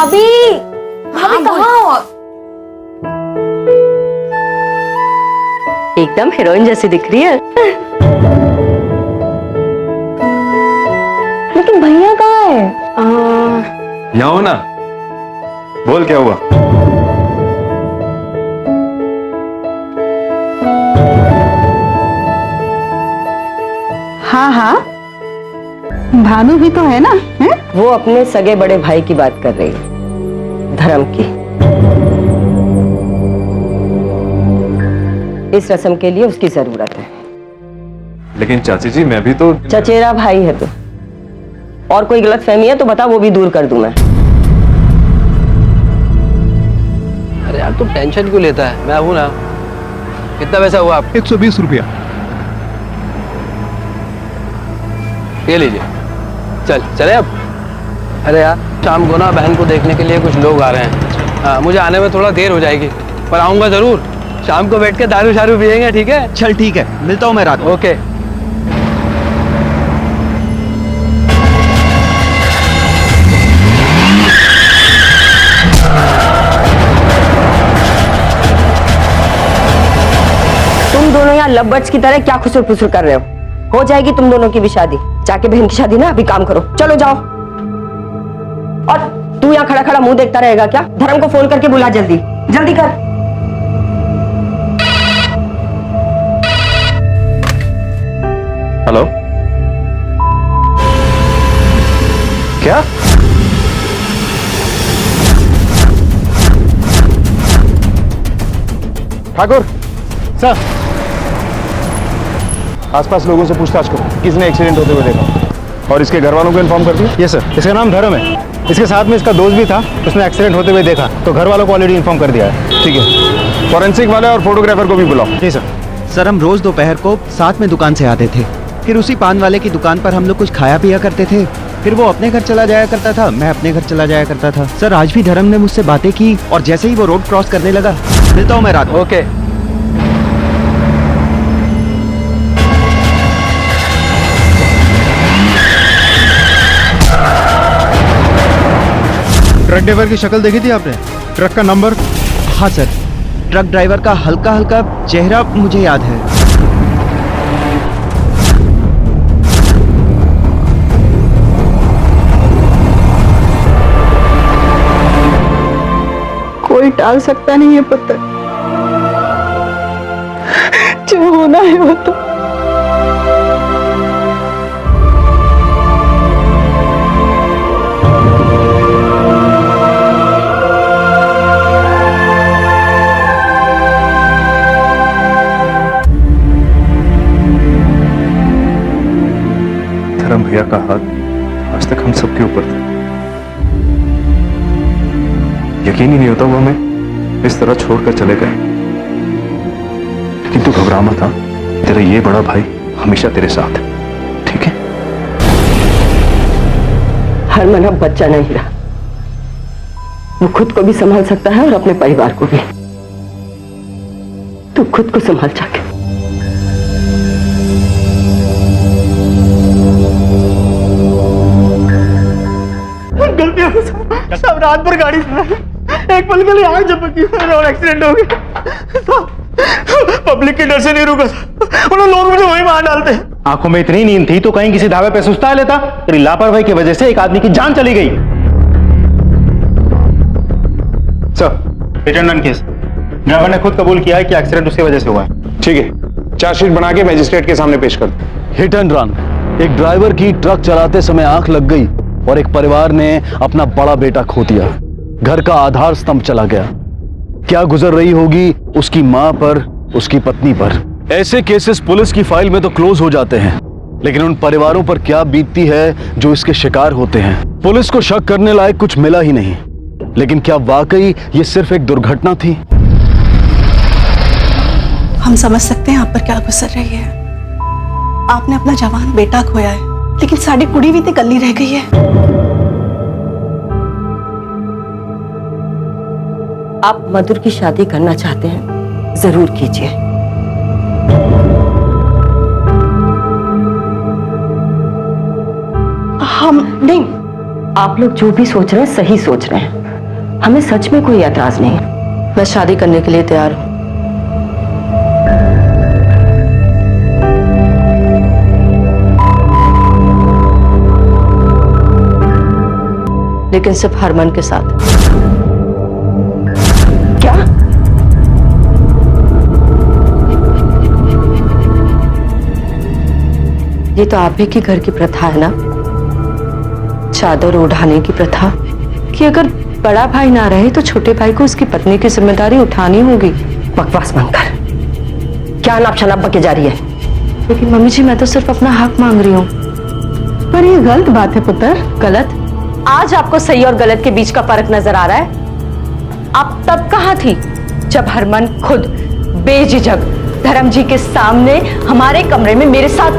भाभी भाभी कहाँ हो? एकदम हीरोइन जैसी दिख रही है। लेकिन भैया कहाँ है? यहाँ हो ना, बोल क्या हुआ? हाँ हाँ, भानु भी तो है ना? है? वो अपने सगे बड़े भाई की बात कर रही है, धर्म की। इस रस्म के लिए उसकी जरूरत है। लेकिन चाची जी मैं भी तो चचेरा भाई है तू, और कोई गलतफहमी है तो बता, वो भी दूर कर दूं मैं। अरे यार तू टेंशन क्यों लेता है, मैं हूं ना। कितना पैसा हुआ आप? 120 रुपया। ये लीजिए, चले अब। अरे यार शाम को ना बहन को देखने के लिए कुछ लोग आ रहे हैं। हाँ, मुझे आने में थोड़ा देर हो जाएगी, पर आऊंगा जरूर। शाम को बैठ के दारू शारू पियेंगे, ठीक है? चल ठीक है, मिलता हूँ मैं रात को। ओके। तुम दोनों यहाँ लव्स की तरह क्या खुसुर फुसुर कर रहे हो जाएगी तुम दोनों की भी शादी। जाके बहन की शादी ना, अभी काम करो, चलो जाओ। और तू यहाँ खड़ा खड़ा मुंह देखता रहेगा क्या? धर्म को फोन करके बुला, जल्दी जल्दी कर। हेलो, क्या? ठाकुर सर, आसपास लोगों से पूछताछ करो, किसने एक्सीडेंट होते हुए देखा। और इसके घर वालों को इन्फॉर्म कर दिया? यस सर, इसका नाम धर्म है। इसके साथ में इसका दोस्त भी था, उसने एक्सीडेंट होते हुए देखा, तो घर वालों को ऑलरेडी इन्फॉर्म कर दिया है। ठीक है, फॉरेंसिक वाले और फोटोग्राफर को भी बुलाओ। जी सर। सर हम रोज दोपहर को साथ में दुकान से आते थे, फिर उसी पान वाले की दुकान पर हम लोग कुछ खाया पिया करते थे, फिर वो अपने घर चला जाया करता था, मैं अपने घर चला जाया करता था। सर आज भी धर्म ने मुझसे बातें की, और जैसे ही वो रोड क्रॉस करने लगा, मिलता हूँ मैं रात को। ओके। ट्रक ड्राइवर की शक्ल देखी थी आपने? ट्रक का नंबर? हाँ सर, ट्रक ड्राइवर का हल्का हल्का चेहरा मुझे याद है। कोई टाल सकता नहीं है पुत्र, जो होना है वो तो। धर्म भैया का हाथ आज तक हम सबके ऊपर था। यकीन ही नहीं होता वो हमें इस तरह छोड़कर चले गए। लेकिन तू घबरा मत, था तेरा ये बड़ा भाई हमेशा तेरे साथ है, ठीक है? हरमन अब बच्चा नहीं रहा, वो खुद को भी संभाल सकता है और अपने परिवार को भी। तू खुद को संभाल जाके। गलती हो सब, रात भर गाड़ी चलाई, एक पल के लिए आग झपकी और एक्सीडेंट हो गया। पब्लिक के डर से नहीं रुका था, उन्होंने लोग मुझे वहीं मार डालते। आंखों में इतनी नींद थी तो कहीं किसी धावे पे सुस्ता लेता। तेरी लापरवाही की वजह से एक आदमी की जान चली गई। Sir, return case. ड्राइवर ने खुद कबूल किया है कि एक्सीडेंट उसकी वजह से हुआ है। ठीक है, चार्जशीट बना के मजिस्ट्रेट के सामने पेश कर दो। हिट एंड रन, एक ड्राइवर की ट्रक चलाते समय आंख लग गई और एक परिवार ने अपना बड़ा बेटा खो दिया। घर का आधार स्तंभ चला गया। क्या गुजर रही होगी उसकी मां पर, उसकी पत्नी पर। ऐसे केसेस पुलिस की फाइल में तो क्लोज हो जाते हैं, लेकिन उन परिवारों पर क्या बीतती है जो इसके शिकार होते हैं। पुलिस को शक करने लायक कुछ मिला ही नहीं, लेकिन क्या वाकई ये सिर्फ एक दुर्घटना थी? हम समझ सकते हैं आप पर क्या गुजर रही है। आपने अपना जवान बेटा खोया है, लेकिन साड़ी कुड़ी भी तो कल्ली रह गई है। आप मधुर की शादी करना चाहते हैं, जरूर कीजिए। हम नहीं, आप लोग जो भी सोच रहे हैं सही सोच रहे हैं। हमें सच में कोई एतराज नहीं है। मैं शादी करने के लिए तैयार हूं। लेकिन सिर्फ हरमन के साथ। क्या? ये तो आप ही के घर की प्रथा है ना, चादर ओढ़ाने की प्रथा, कि अगर बड़ा भाई ना रहे तो छोटे भाई को उसकी पत्नी की जिम्मेदारी उठानी होगी। बकवास बंद कर। क्या नाप शनाप बके जा रही है? लेकिन मम्मी जी, मैं तो सिर्फ अपना हक मांग रही हूँ। पर ये गलत बात है पुत्र। गलत? आज आपको सही और गलत के बीच का फर्क नजर आ रहा है? आप तब कहां थी जब हरमन खुद बेझिझक धर्म जी के सामने हमारे कमरे में मेरे साथ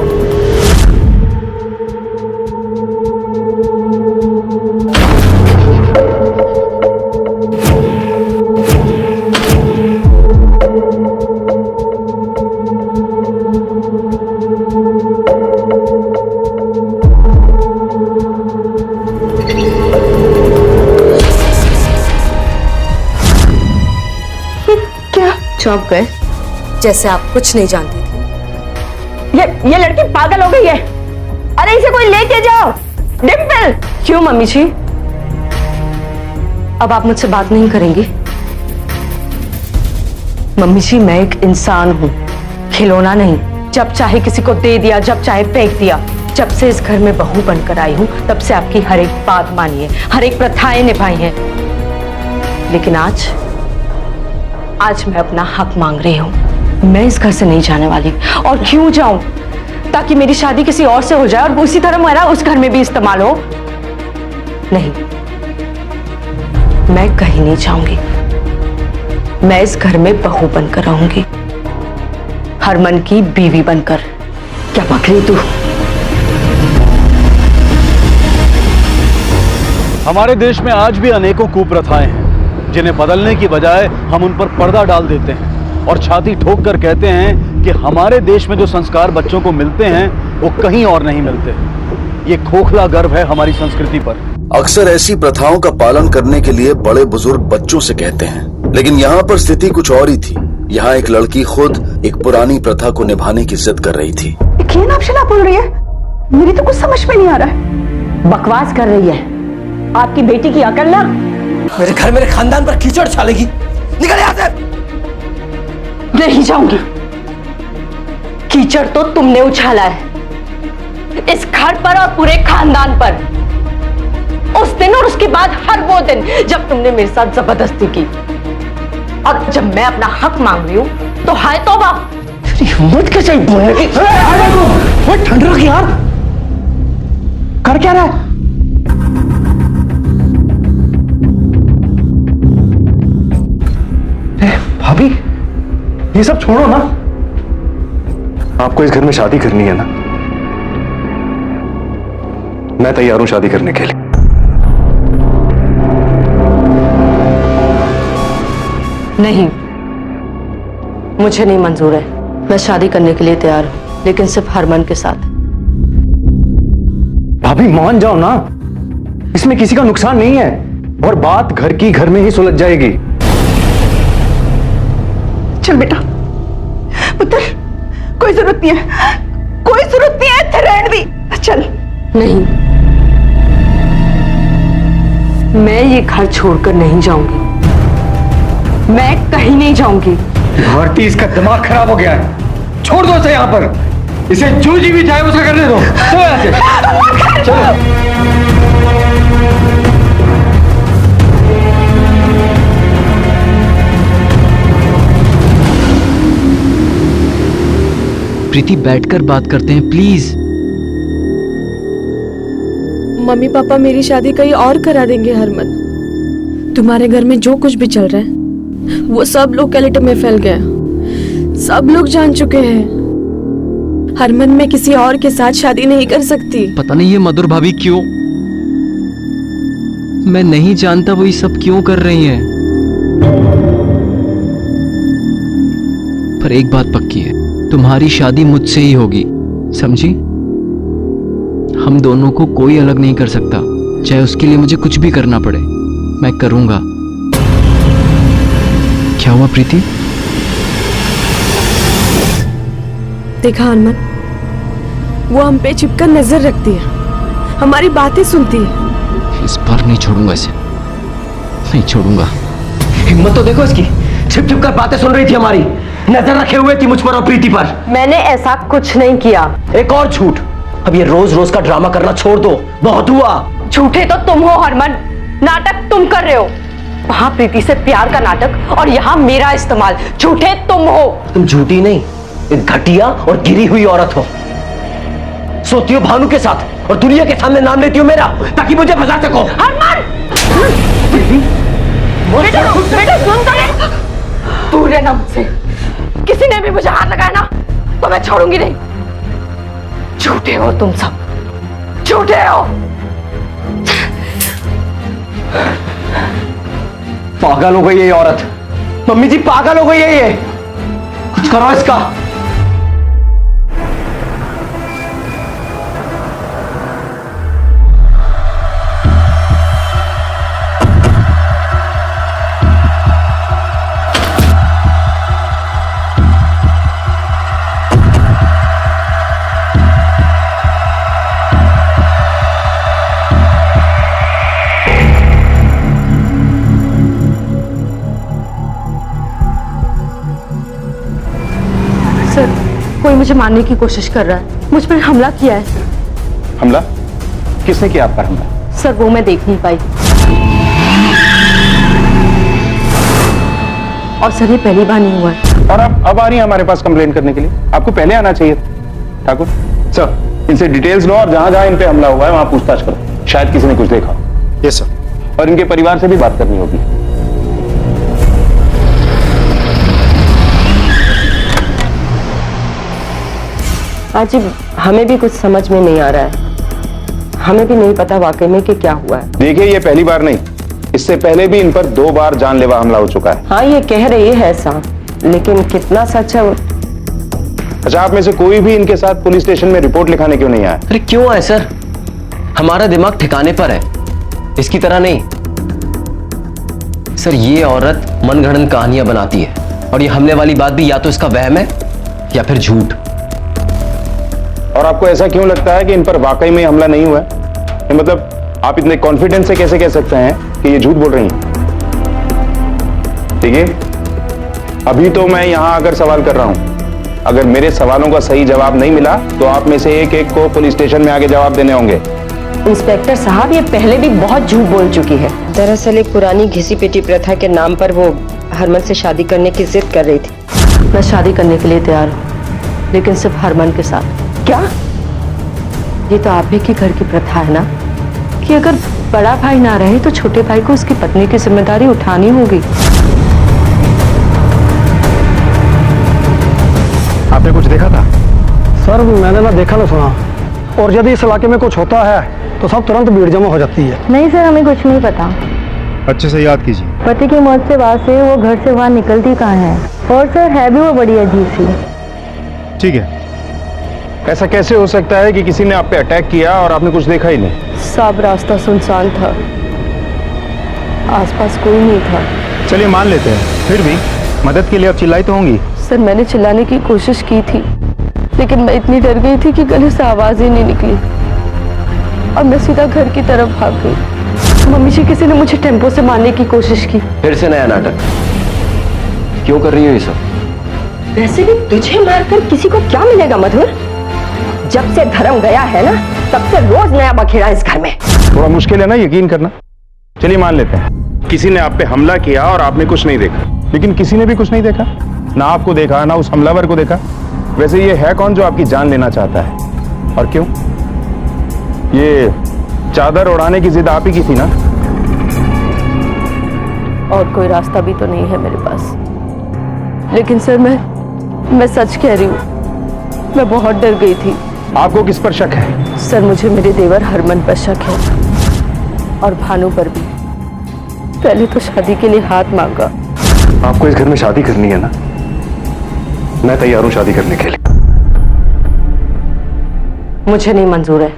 चौंक गए जैसे आप कुछ नहीं जानती थी। ये लड़की पागल हो गई है। अरे इसे कोई लेके जाओ। डिम्पल। क्यों मम्मी जी, अब आप मुझसे बात नहीं करेंगी? मम्मी जी, मैं एक इंसान हूं, खिलौना नहीं। जब चाहे किसी को दे दिया, जब चाहे फेंक दिया। जब से इस घर में बहू बनकर आई हूं तब से आपकी हर एक बात मानी है, हर एक प्रथाएं निभाई हैं। लेकिन आज मैं अपना हक मांग रही हूं। मैं इस घर से नहीं जाने वाली। और क्यों जाऊं? ताकि मेरी शादी किसी और से हो जाए और उसी तरह मेरा उस घर में भी इस्तेमाल हो? नहीं, मैं कहीं नहीं जाऊंगी। मैं इस घर में बहू बनकर रहूंगी, हरमन की बीवी बनकर। क्या बक रही तू? हमारे देश में आज भी अनेकों कुप्रथाएं हैं जिन्हें बदलने की बजाय हम उन पर पर्दा डाल देते हैं और छाती ठोक कर कहते हैं कि हमारे देश में जो संस्कार बच्चों को मिलते हैं वो कहीं और नहीं मिलते। ये खोखला गर्व है हमारी संस्कृति पर। अक्सर ऐसी प्रथाओं का पालन करने के लिए बड़े बुजुर्ग बच्चों से कहते हैं, लेकिन यहाँ पर स्थिति कुछ और ही थी। यहाँ एक लड़की खुद एक पुरानी प्रथा को निभाने की जिद कर रही थी। क्या नापशना बोल रही है? मेरी तो कुछ समझ में नहीं आ रहा है। बकवास कर रही है। आपकी बेटी की अकल ना। मेरे घर मेरे खानदान पर कीचड़ छालेगी। निकल यहाँ से। नहीं जाऊंगी। कीचड़ तो तुमने उछाला है इस घर पर और पूरे खानदान पर। उस दिन और उसके बाद हर वो दिन जब तुमने मेरे साथ जबरदस्ती की। और जब मैं अपना हक मांग रही हूं तो हाय तौबा। तेरी हिम्मत कैसे बोलने की? ठंड रख यार। कर क्या रहा है? भाभी, ये सब छोड़ो ना। आपको इस घर में शादी करनी है ना? मैं तैयार हूं शादी करने के लिए। नहीं, मुझे नहीं मंजूर है। मैं शादी करने के लिए तैयार हूं, लेकिन सिर्फ हरमन के साथ। भाभी मान जाओ ना, इसमें किसी का नुकसान नहीं है और बात घर की घर में ही सुलझ जाएगी। चल बेटा, पुत्र, कोई जरूरत नहीं है, कोई जरूरत नहीं है, रहने दी। चल। नहीं, मैं ये घर छोड़कर नहीं जाऊंगी। मैं कहीं नहीं जाऊंगी। भारती, इसका दिमाग खराब हो गया है। छोड़ दो इसे यहाँ पर। इसे जो जी भी चाहे उसका करने दो। चलो यहाँ से। चलो। प्रीति, बैठकर बात करते हैं प्लीज। मम्मी पापा मेरी शादी कहीं और करा देंगे हरमन। तुम्हारे घर में जो कुछ भी चल रहा है वो सब लोकेलिटी में फैल गया। सब लोग जान चुके हैं हरमन मैं किसी और के साथ शादी नहीं कर सकती। पता नहीं ये मधुर भाभी क्यों, मैं नहीं जानता वो ये सब क्यों कर रही हैं। पर एक बात पक्की है, तुम्हारी शादी मुझसे ही होगी, समझी? हम दोनों को कोई अलग नहीं कर सकता, चाहे उसके लिए मुझे कुछ भी करना पड़े। मैं करूंगा, क्या हुआ प्रीति? देखा हरमन, वो हम पे छिपकर नजर रखती है, हमारी बातें सुनती है। इस बार नहीं छोड़ूंगा इसे, नहीं छोड़ूंगा। हिम्मत तो देखो इसकी, छिप छिप कर बातें सुन रही थी हमारी, नजर रखे हुए थी मुझ पर और प्रीति पर। मैंने ऐसा कुछ नहीं किया। एक और झूठ, अब ये रोज रोज का ड्रामा करना छोड़ दो, बहुत हुआ। झूठे तो तुम हो हरमन, नाटक तुम कर रहे हो। वहां प्रीति से प्यार का नाटक और यहाँ मेरा इस्तेमाल, झूठे तुम हो। तुम झूठी नहीं, एक घटिया और गिरी हुई औरत हो। सोती हो भानु के साथ और दुनिया के सामने नाम लेती हो मेरा, ताकि मुझे फंसा सको। हरमन! बेटा सुन तो ले। दूर रहना मुझसे, किसी ने भी मुझे हाथ लगाया ना तो मैं छोड़ूंगी नहीं। झूठे हो तुम सब, झूठे हो। पागल हो गई ये औरत, मम्मी जी पागल हो गई है ये। कुछ करो इसका। सर, कोई मुझे मारने की कोशिश कर रहा है, मुझ पर हमला किया है। हमला? किसने किया आप पर हमला? सर वो मैं देख नहीं पाई। और सर ये पहली बार नहीं हुआ है। और आप अब आ रही हैं हमारे पास कंप्लेन करने के लिए? आपको पहले आना चाहिए था। ठाकुर सर, इनसे डिटेल्स लो और जहां जहां इन पे हमला हुआ है वहां पूछताछ करो, शायद किसी ने कुछ देखा। Yes sir. और इनके परिवार से भी बात करनी होगी। जी हमें भी कुछ समझ में नहीं आ रहा है, हमें भी नहीं पता वाकई में कि क्या हुआ है। देखिए ये पहली बार नहीं, इससे पहले भी इन पर 2 बार जानलेवा हमला हो चुका है। हाँ ये कह रही है ऐसा, लेकिन कितना सच है? अच्छा, आप में से कोई भी इनके साथ पुलिस स्टेशन में रिपोर्ट लिखाने क्यों नहीं आया? अरे क्यों है सर, हमारा दिमाग ठिकाने पर है, इसकी तरह नहीं। सर ये औरत मनगढ़ंत कहानियां बनाती है, और ये हमले वाली बात भी या तो इसका वहम है या फिर झूठ। और आपको ऐसा क्यों लगता है कि इन पर वाकई में हमला नहीं हुआ है? मतलब आप इतने कॉन्फिडेंस से कैसे कह सकते हैं कि ये झूठ बोल रही हैं? ठीक है, अभी तो मैं यहां आकर सवाल कर रहा हूं, अगर मेरे सवालों का सही जवाब नहीं मिला तो आप में से एक एक को पुलिस स्टेशन में आके जवाब देने होंगे। इंस्पेक्टर साहब ये पहले भी बहुत झूठ बोल चुकी है। दरअसल एक पुरानी घिसी पिटी प्रथा के नाम पर वो हरमन से शादी करने की जिद कर रही थी। मैं शादी करने के लिए तैयार हूँ, लेकिन सिर्फ हरमन के साथ। क्या? ये तो आप ही के घर की प्रथा है ना कि अगर बड़ा भाई ना रहे तो छोटे भाई को उसकी पत्नी की जिम्मेदारी उठानी होगी। आपने कुछ देखा था? सर मैंने ना देखा ना सुना, और यदि इस इलाके में कुछ होता है तो सब तुरंत भीड़ जमा हो जाती है। नहीं सर, हमें कुछ नहीं पता। अच्छे से याद कीजिए। पति की मौत से बाद से वो घर से बाहर निकलती कहाँ है, और सर है भी वो बड़ी अजीब सी। ठीक है, ऐसा कैसे हो सकता है कि किसी ने आप पे अटैक किया और आपने कुछ देखा ही नहीं? सब रास्ता सुनसान था, आसपास कोई नहीं था। चलिए मान लेते हैं, फिर भी मदद के लिए आप चिल्लाई तो होंगी। सर मैंने चिल्लाने की कोशिश की थी, लेकिन मैं इतनी डर गई थी कि गले से आवाज ही नहीं निकली, और मैं सीधा घर की तरफ भाग गई। मम्मी जी किसी ने मुझे टेम्पो से मारने की कोशिश की। फिर से नया नाटक क्यों कर रही हो ये सब? वैसे भी तुझे मारकर किसी को क्या मिलेगा मधुर? जब से धर्म गया है ना, तब से रोज नया बखेड़ा इस घर में। थोड़ा मुश्किल है ना यकीन करना। चलिए मान लेते हैं किसी ने आप पे हमला किया और आपने कुछ नहीं देखा, लेकिन किसी ने भी कुछ नहीं देखा, ना आपको देखा ना उस हमलावर को देखा। वैसे ये है कौन जो आपकी जान लेना चाहता है, और क्यों? ये चादर उड़ाने की जिद आप ही की थी ना? और कोई रास्ता भी तो नहीं है मेरे पास। लेकिन सर मैं सच कह रही हूँ, मैं बहुत डर गई थी। आपको किस पर शक है? सर मुझे मेरे देवर हरमन पर शक है, और भानु पर भी। पहले तो शादी के लिए हाथ मांगा। आपको इस घर में शादी करनी है ना? मैं तैयार हूं शादी करने के लिए। मुझे नहीं मंजूर है।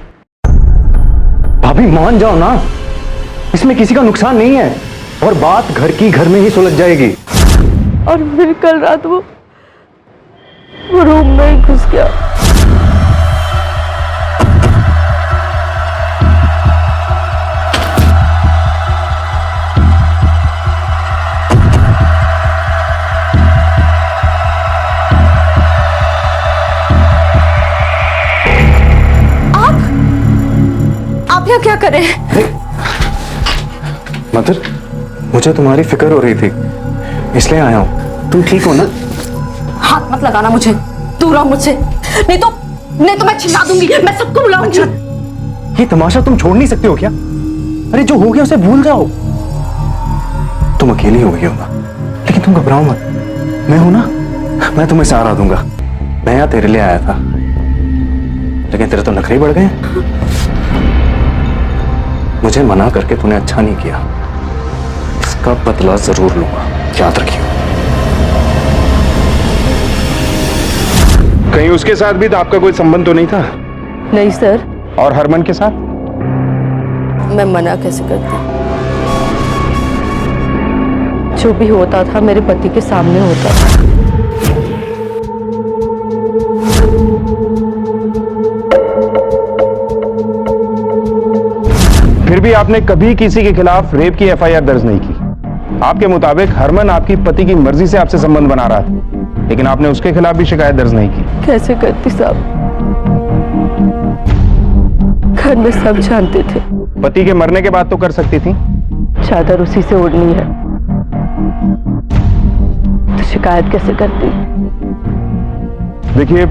भाभी मान जाओ ना, इसमें किसी का नुकसान नहीं है और बात घर की घर में ही सुलझ जाएगी। और फिर कल रात वो रूम में ही घुस गया। आप यहाँ क्या कर रहे हैं? मदर, मुझे तुम्हारी फिक्र हो रही थी, इसलिए आया हूँ। तुम ठीक हो ना? हाथ मत लगाना मुझे, दूर रहो मुझसे, नहीं तो मैं चिल्ला दूंगी, मैं सबको बुलाऊंगी। ये तमाशा तुम छोड़ नहीं सकते हो क्या? अरे जो हो गया उसे भूल जाओ। तुम अकेली हो गई हो ना, लेकिन तुम घबराओ मत, मैं हूं ना, मैं तुम्हें सहारा दूंगा। मैं यहाँ तेरे लिए आया था, लेकिन तेरे तो नखरे ही बढ़ गए। मुझे मना करके तूने अच्छा नहीं किया, इसका बदला जरूर लूंगा, याद रखियो। कहीं उसके साथ भी तो आपका कोई संबंध तो नहीं था? नहीं सर। और हरमन के साथ? मैं मना कैसे करती? जो भी होता था मेरे पति के सामने होता था। फिर भी आपने कभी किसी के खिलाफ रेप की एफआईआर दर्ज नहीं की। आपके मुताबिक हरमन आपकी पति की मर्जी से आपसे संबंध बना रहा था, लेकिन आपने उसके खिलाफ भी शिकायत दर्ज नहीं की। कैसे करती साहब? घर में सब जानते थे। पति के मरने के बाद तो कर सकती थी। चादर उसी से ओढ़नी है, तो शिकायत कैसे करती? देखिए,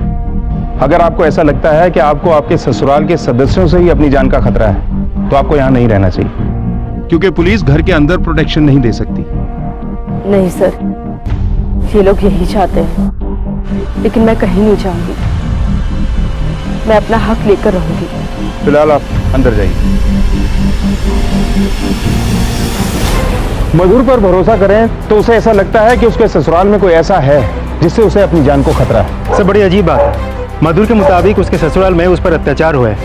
अगर आपको ऐसा लगता है कि आपको आपके ससुराल के सदस्यों से ही अपनी जान का खतरा है, तो आपको यहां नहीं रहना चाहिए, क्योंकि पुलिस घर के अंदर प्रोटेक्शन नहीं दे सकती। नहीं सर, ये लोग यही चाहते हैं, लेकिन मैं कहीं नहीं जाऊंगी। मैं अपना हक लेकर रहूंगी। फिलहाल आप अंदर जाइए। मधुर पर भरोसा करें तो उसे ऐसा लगता है कि उसके ससुराल में कोई ऐसा है जिससे उसे अपनी जान को खतरा है। सर, बड़ी अजीब बात है। मधुर के मुताबिक उसके ससुराल में उस पर अत्याचार हुआ है,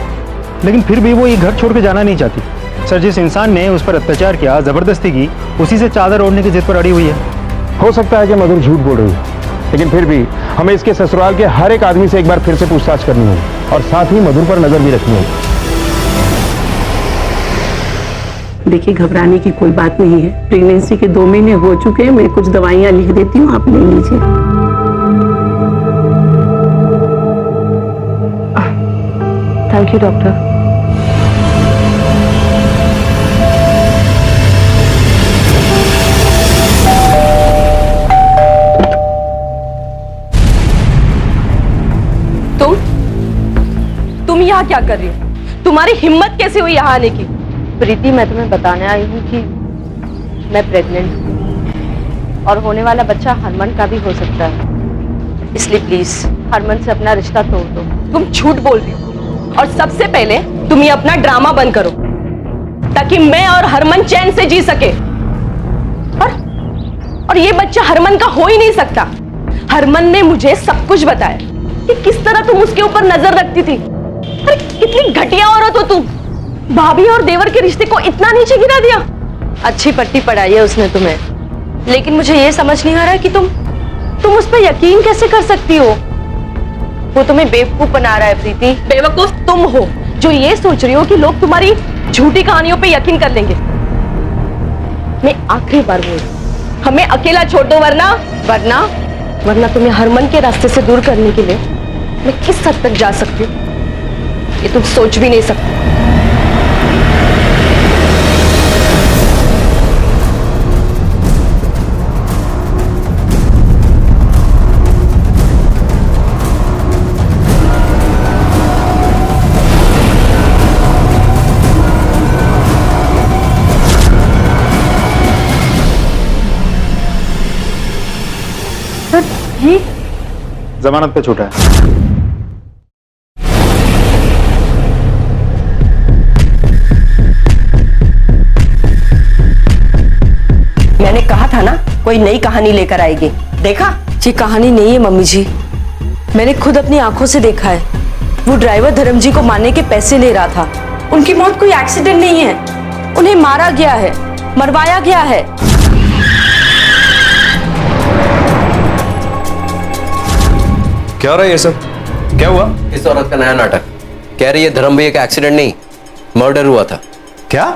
लेकिन फिर भी वो ये घर छोड़ के जाना नहीं चाहती। सर, जिस इंसान ने उस पर अत्याचार किया, जबरदस्ती की, उसी से चादर ओढ़ने की जिद पर अड़ी हुई है। हो सकता है कि मधुर झूठ बोल रही है, लेकिन फिर भी हमें इसके ससुराल के हर एक आदमी से एक बार फिर से पूछताछ करनी होगी और साथ ही मधुर पर नजर भी रखनी होगी। देखिए, घबराने की कोई बात नहीं है। प्रेगनेंसी के 2 महीने हो चुके हैं। मैं कुछ दवाइयाँ लिख देती हूँ, आप ले लीजिए। Thank you doctor. तुम यहाँ क्या कर रही हो? तुम्हारी हिम्मत कैसे हुई यहाँ आने की? प्रीति, मैं तुम्हें बताने आई हूँ कि मैं प्रेग्नेंट हूँ और होने वाला बच्चा हरमन का भी हो सकता है, इसलिए प्लीज हरमन से अपना रिश्ता तोड़ दो। तुम झूठ बोल रही हो और सबसे पहले तुम ये अपना ड्रामा बंद करो, ताकि मैं और हरमन चैन से जी सके। और ये बच्चा हरमन का हो ही नहीं सकता। हरमन ने मुझे सब कुछ बताया कि किस तरह तुम उसके ऊपर नजर रखती थी। अरे कितनी घटिया औरत हो तुम। भाभी और देवर के रिश्ते को इतना नीचे गिरा दिया। अच्छी पट्टी पढ़ाई है उसने तुम्हें, लेकिन मुझे ये समझ नहीं आ रहा कि तुम उस पर यकीन कैसे कर सकती हो। वो तुम्हें बेवकूफ बना रहा है प्रीति। बेवकूफ तुम हो जो ये सोच रही हो कि लोग तुम्हारी झूठी कहानियों पे यकीन कर लेंगे। मैं आखिरी बार बोल, हमें अकेला छोड़ दो, वरना तुम्हें हरमन के रास्ते से दूर करने के लिए मैं किस हद तक जा सकती हूँ ये तुम सोच भी नहीं सकते। जमानत पे छूटा है। मैंने कहा था ना, कोई नई कहानी लेकर आएगी। देखा? ये कहानी नहीं है मम्मी जी, मैंने खुद अपनी आंखों से देखा है। वो ड्राइवर धर्म जी को मारने के पैसे ले रहा था। उनकी मौत कोई एक्सीडेंट नहीं है, उन्हें मारा गया है, मरवाया गया है। क्या रहा है ये सब? क्या हुआ? इस औरत का नया नाटक। कह रही है धर्म भैया का एक्सीडेंट नहीं, मर्डर हुआ था। क्या?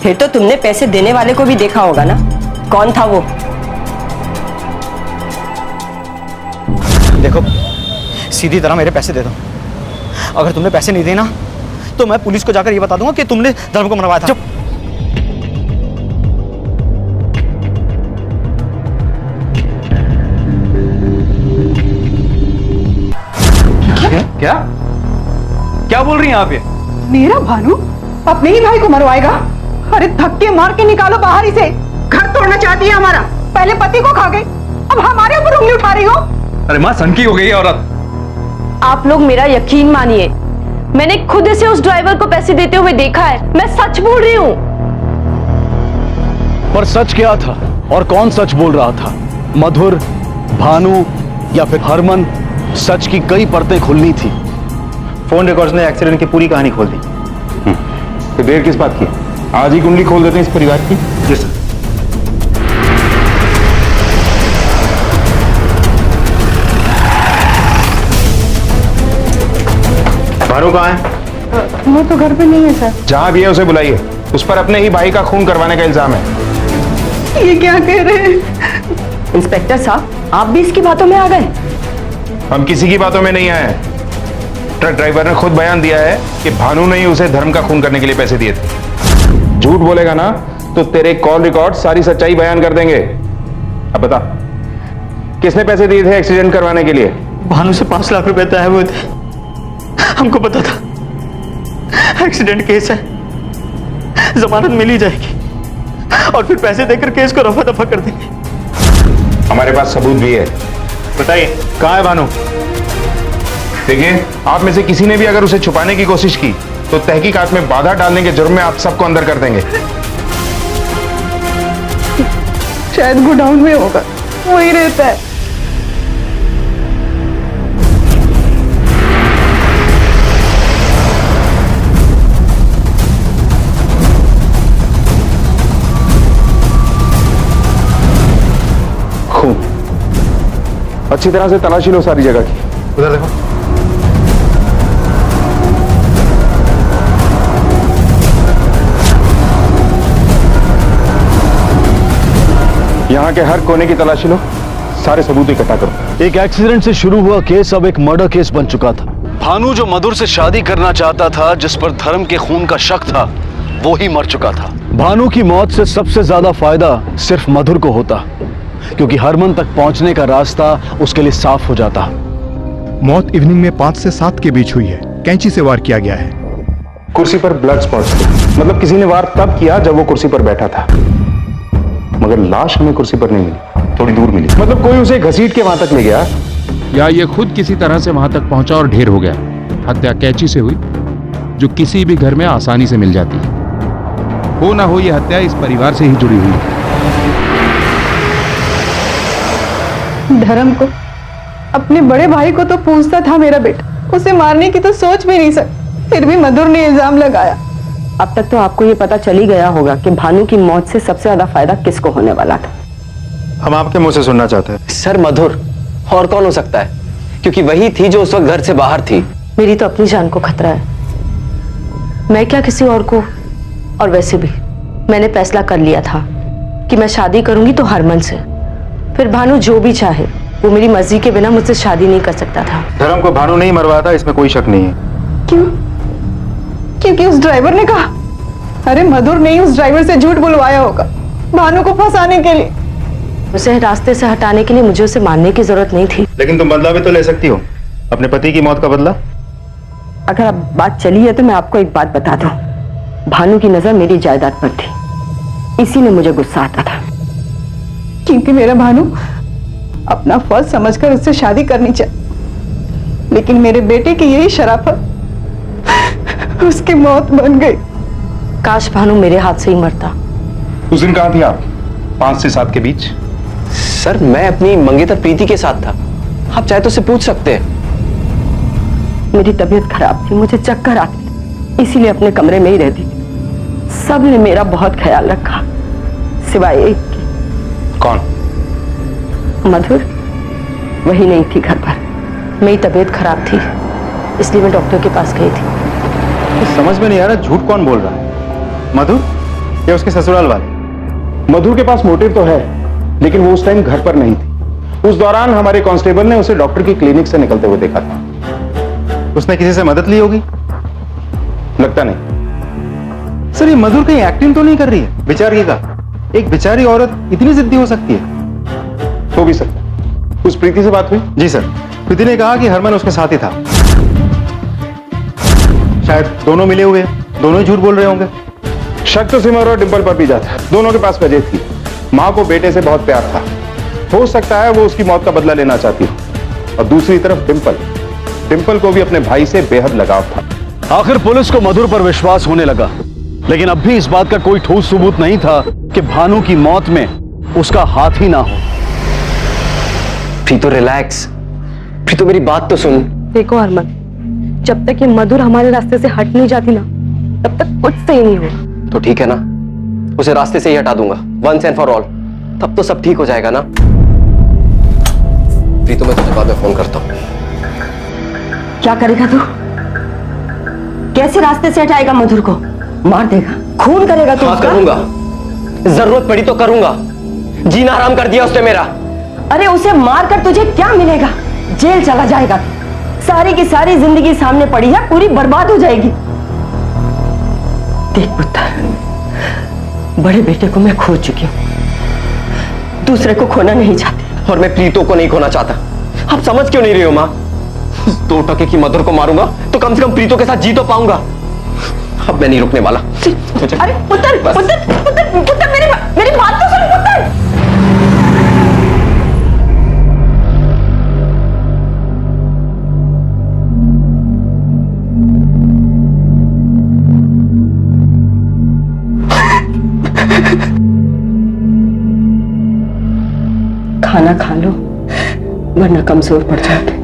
फिर तो तुमने पैसे देने वाले को भी देखा होगा ना, कौन था वो? देखो, सीधी तरह मेरे पैसे दे दो। अगर तुमने पैसे नहीं दिए ना तो मैं पुलिस को जाकर ये बता दूंगा कि तुमने धर्म को मरवाया था। चुप। क्या क्या बोल रही हैं आप ये? मेरा भानु अपने ही भाई को मरवाएगा? अरे धक्के मार के निकालो बाहर इसे। घर तोड़ना चाहती है हमारा। पहले पति को खा गई, अब हमारे ऊपर उंगली उठा रही हो। अरे माँ, सनकी हो गई है औरत। आप लोग मेरा यकीन मानिए, मैंने खुद इसे उस ड्राइवर को पैसे देते हुए देखा है। मैं सच बोल रही हूँ। पर सच क्या था और कौन सच बोल रहा था? मधुर, भानु या फिर हरमन? सच की कई परतें खुलनी थी। फोन रिकॉर्ड्स ने एक्सीडेंट की पूरी कहानी खोल दी। तो देर किस बात की? आज ही कुंडली खोल देते हैं इस परिवार की। जी सर। भानु कहाँ है? वो तो घर पे नहीं है सर। जहां भी है उसे बुलाइए। उस पर अपने ही भाई का खून करवाने का इल्जाम है। ये क्या कह रहे हैं? इंस्पेक्टर साहब, आप भी इसकी बातों में आ गए? हम किसी की बातों में नहीं आए। ट्रक ड्राइवर ने खुद बयान दिया है कि भानु ने ही उसे धर्म का खून करने के लिए पैसे दिए थे। झूठ बोलेगा ना तो तेरे कॉल रिकॉर्ड सारी सच्चाई बयान कर देंगे। अब बता, किसने पैसे दिए थे एक्सीडेंट करवाने के लिए? भानु से 5 लाख रुपए तय हुए थे। हमको पता था एक्सीडेंट केस है, जमानत मिल ही जाएगी और फिर पैसे देकर केस को रफा दफा कर देंगे। हमारे पास सबूत भी है। बताइए, कहाँ है भानु? देखिए, आप में से किसी ने भी अगर उसे छुपाने की कोशिश की तो तहकीकात में बाधा डालने के जुर्म में आप सबको अंदर कर देंगे। शायद गोडाउन में होगा, वही रहता है। खून, अच्छी तरह से तलाशी लो सारी जगह की। उधर देखो। यहाँ के हर कोने की तलाशी लो, सारे सबूत इकट्ठा करो। एक एक्सीडेंट से शुरू हुआ केस अब एक मर्डर केस बन चुका था। भानु जो मधुर से शादी करना चाहता था, जिस पर धर्म के खून का शक था, वो ही मर चुका था। भानु की मौत से सबसे ज्यादा फायदा सिर्फ मधुर को होता, क्योंकि हरमन तक पहुंचने का रास्ता उसके लिए साफ हो जाता। मौत इवनिंग में 5 से 7 के बीच हुई है। कैंची से वार किया गया है। कुर्सी पर ब्लड स्पॉट्स थे, मतलब किसी ने वार तब किया जब वो कुर्सी पर बैठा था। मगर लाश हमें कुर्सी पर नहीं मिली, थोड़ी दूर मिली। मतलब कोई उसे घसीट के वहां तक ले गया, या ये खुद किसी तरह से वहां तक पहुंचा और ढेर हो गया। हत्या कैंची से हुई, जो किसी भी घर में आसानी से मिल जाती है। हो ना हो, ये हत्या इस परिवार से ही जुड़ी हुई है। धर्म को, अपने बड़े भाई को तो पूछता था मेरा बेटा, उसे मारने की तो सोच भी नहीं सकती, फिर भी मधुर ने इल्जाम लगाया। अब तक तो आपको ये पता चल ही गया होगा कि भानु की मौत से सबसे ज्यादा फायदा किसको होने वाला था। हम आपके मुंह से सुनना चाहते हैं। सर, मधुर और कौन हो सकता है, क्योंकि वही थी जो उस वक्त घर से बाहर थी। मेरी तो अपनी जान को खतरा है, मैं क्या किसी और को। और वैसे भी मैंने फैसला कर लिया था कि मैं शादी करूंगी तो हरमन से। फिर भानु जो भी चाहे, वो मेरी मर्जी के बिना मुझसे शादी नहीं कर सकता था। धर्म को भानु नहीं मरवाया था, इसमें कोई शक नहीं है। क्यों? क्योंकि उस ड्राइवर ने कहा। अरे मधुर ने ही उस ड्राइवर से झूठ बुलवाया होगा भानु को फंसाने के लिए। उसे रास्ते से हटाने के लिए मुझे उसे मारने की जरूरत नहीं थी। लेकिन तुम बदला भी तो ले सकती हो, अपने पति की मौत का बदला। अगर अब बात चली है तो मैं आपको एक बात बता दूं, भानु की नजर मेरी जायदाद पर थी, इसी में मुझे गुस्सा आता था। क्योंकि मेरा भानु अपना फर्ज समझकर उससे शादी करनी चाहिए, लेकिन मेरे बेटे की यही शराफत उसकी मौत बन गई। काश भानु मेरे हाथ से ही मरता। उस दिन कहाँ थी आप? 5 से 7 के बीच? सर, मैं अपनी मंगेतर प्रीति के साथ था, आप चाहे तो उससे पूछ सकते हैं। मेरी तबीयत खराब थी, मुझे चक्कर आते थे, इसीलिए अपने कमरे में ही रहती थी। सबने मेरा बहुत ख्याल रखा, सिवाय एक की। कौन? मधुर, वही नहीं थी घर पर। मेरी तबीयत खराब थी, इसलिए मैं डॉक्टर के पास गई थी। तो समझ में नहीं आ रहा झूठ कौन बोल रहा है, मधुर या उसके ससुराल वाले? मधुर के पास मोटिव तो है, लेकिन वो उस टाइम घर पर नहीं थी। उस दौरान हमारे कांस्टेबल ने उसे डॉक्टर की क्लिनिक से निकलते हुए देखा था। उसने किसी से मदद ली होगी? लगता नहीं। सर, ये मधुर कहीं एक्टिंग तो नहीं कर रही है बेचारी का? एक बेचारी औरत इतनी जिद्दी हो सकती है? हो भी सकता है। उस प्रीति से बात हुई? जी सर, प्रीति ने कहा कि हरमन उसके साथ ही था। शायद दोनों मिले हुए, दोनों ही झूठ बोल रहे होंगे। शक तो सिमर और डिंपल पर भी जाता है। दोनों के पास वजह थी। मां को बेटे से बहुत प्यार था, हो सकता है वो उसकी मौत का बदला लेना चाहती हो। और दूसरी तरफ डिंपल को भी अपने भाई से बेहद लगाव था। आखिर पुलिस को मधुर पर विश्वास होने लगा, लेकिन अब भी इस बात का कोई ठोस सबूत नहीं था कि भानु की मौत में उसका हाथ ही ना हो। प्रीतो रिलैक्स, प्रीतो मेरी बात तो सुन। देखो हरमन, जब तक ये मधुर हमारे रास्ते से हट नहीं जाती ना, तब तक कुछ सही नहीं होगा। तो ठीक है ना, उसे रास्ते से ही हटा दूंगा वंस एंड फॉर ऑल, तब तो सब ठीक हो जाएगा ना। प्रीतो मैं तुझे बाद में फोन करता हूँ। क्या करेगा तू? कैसे रास्ते से हटाएगा मधुर को? मार देगा, खून करेगा तू? हाँ करूंगा, जरूरत पड़ी तो करूंगा। जीना हराम कर दिया उसने मेरा। अरे उसे मारकर तुझे क्या मिलेगा? जेल चला जाएगा। सारी की सारी जिंदगी सामने पड़ी है, पूरी बर्बाद हो जाएगी। देख पुत्र, बड़े बेटे को मैं खो चुकी हूं, दूसरे को खोना नहीं चाहती। और मैं प्रीतो को नहीं खोना चाहता। आप समझ क्यों नहीं रही हो माँ? 2 टके की मधुर को मारूंगा तो कम से कम प्रीतो के साथ जी तो पाऊंगा। अब मैं नहीं रुकने वाला। अरे पुत्र, पुत्र, पुत्र, पुत्र, मेरी बात तो सुन पुत्र। खाना खा लो, वरना कमजोर पड़ जाते।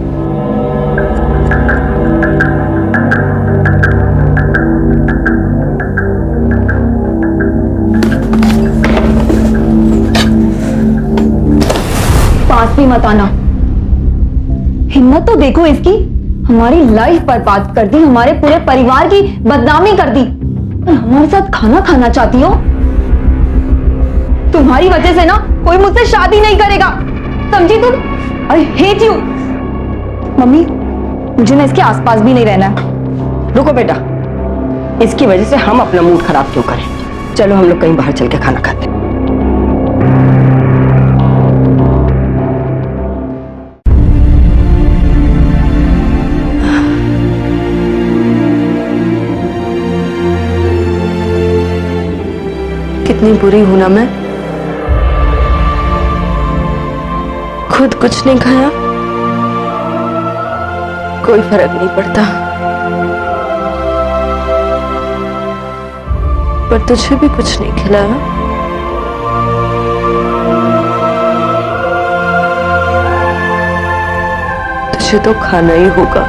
पास भी मत आना। हिम्मत तो देखो इसकी, हमारी लाइफ बर्बाद कर दी, हमारे पूरे परिवार की बदनामी कर दी, और हमारे साथ खाना खाना चाहती हो? तुम्हारी वजह से ना कोई मुझसे शादी नहीं करेगा, समझी तुम? I hate you. मम्मी, मुझे ना इसके आसपास भी नहीं रहना है। रुको बेटा, इसकी वजह से हम अपना मूड खराब क्यों करें? चलो हम लोग कहीं बाहर चल के खाना खाते हैं। कितनी बुरी हूं ना मैं। खुद कुछ नहीं खाया, कोई फर्क नहीं पड़ता, पर तुझे भी कुछ नहीं खिलाया। तुझे तो खाना ही होगा।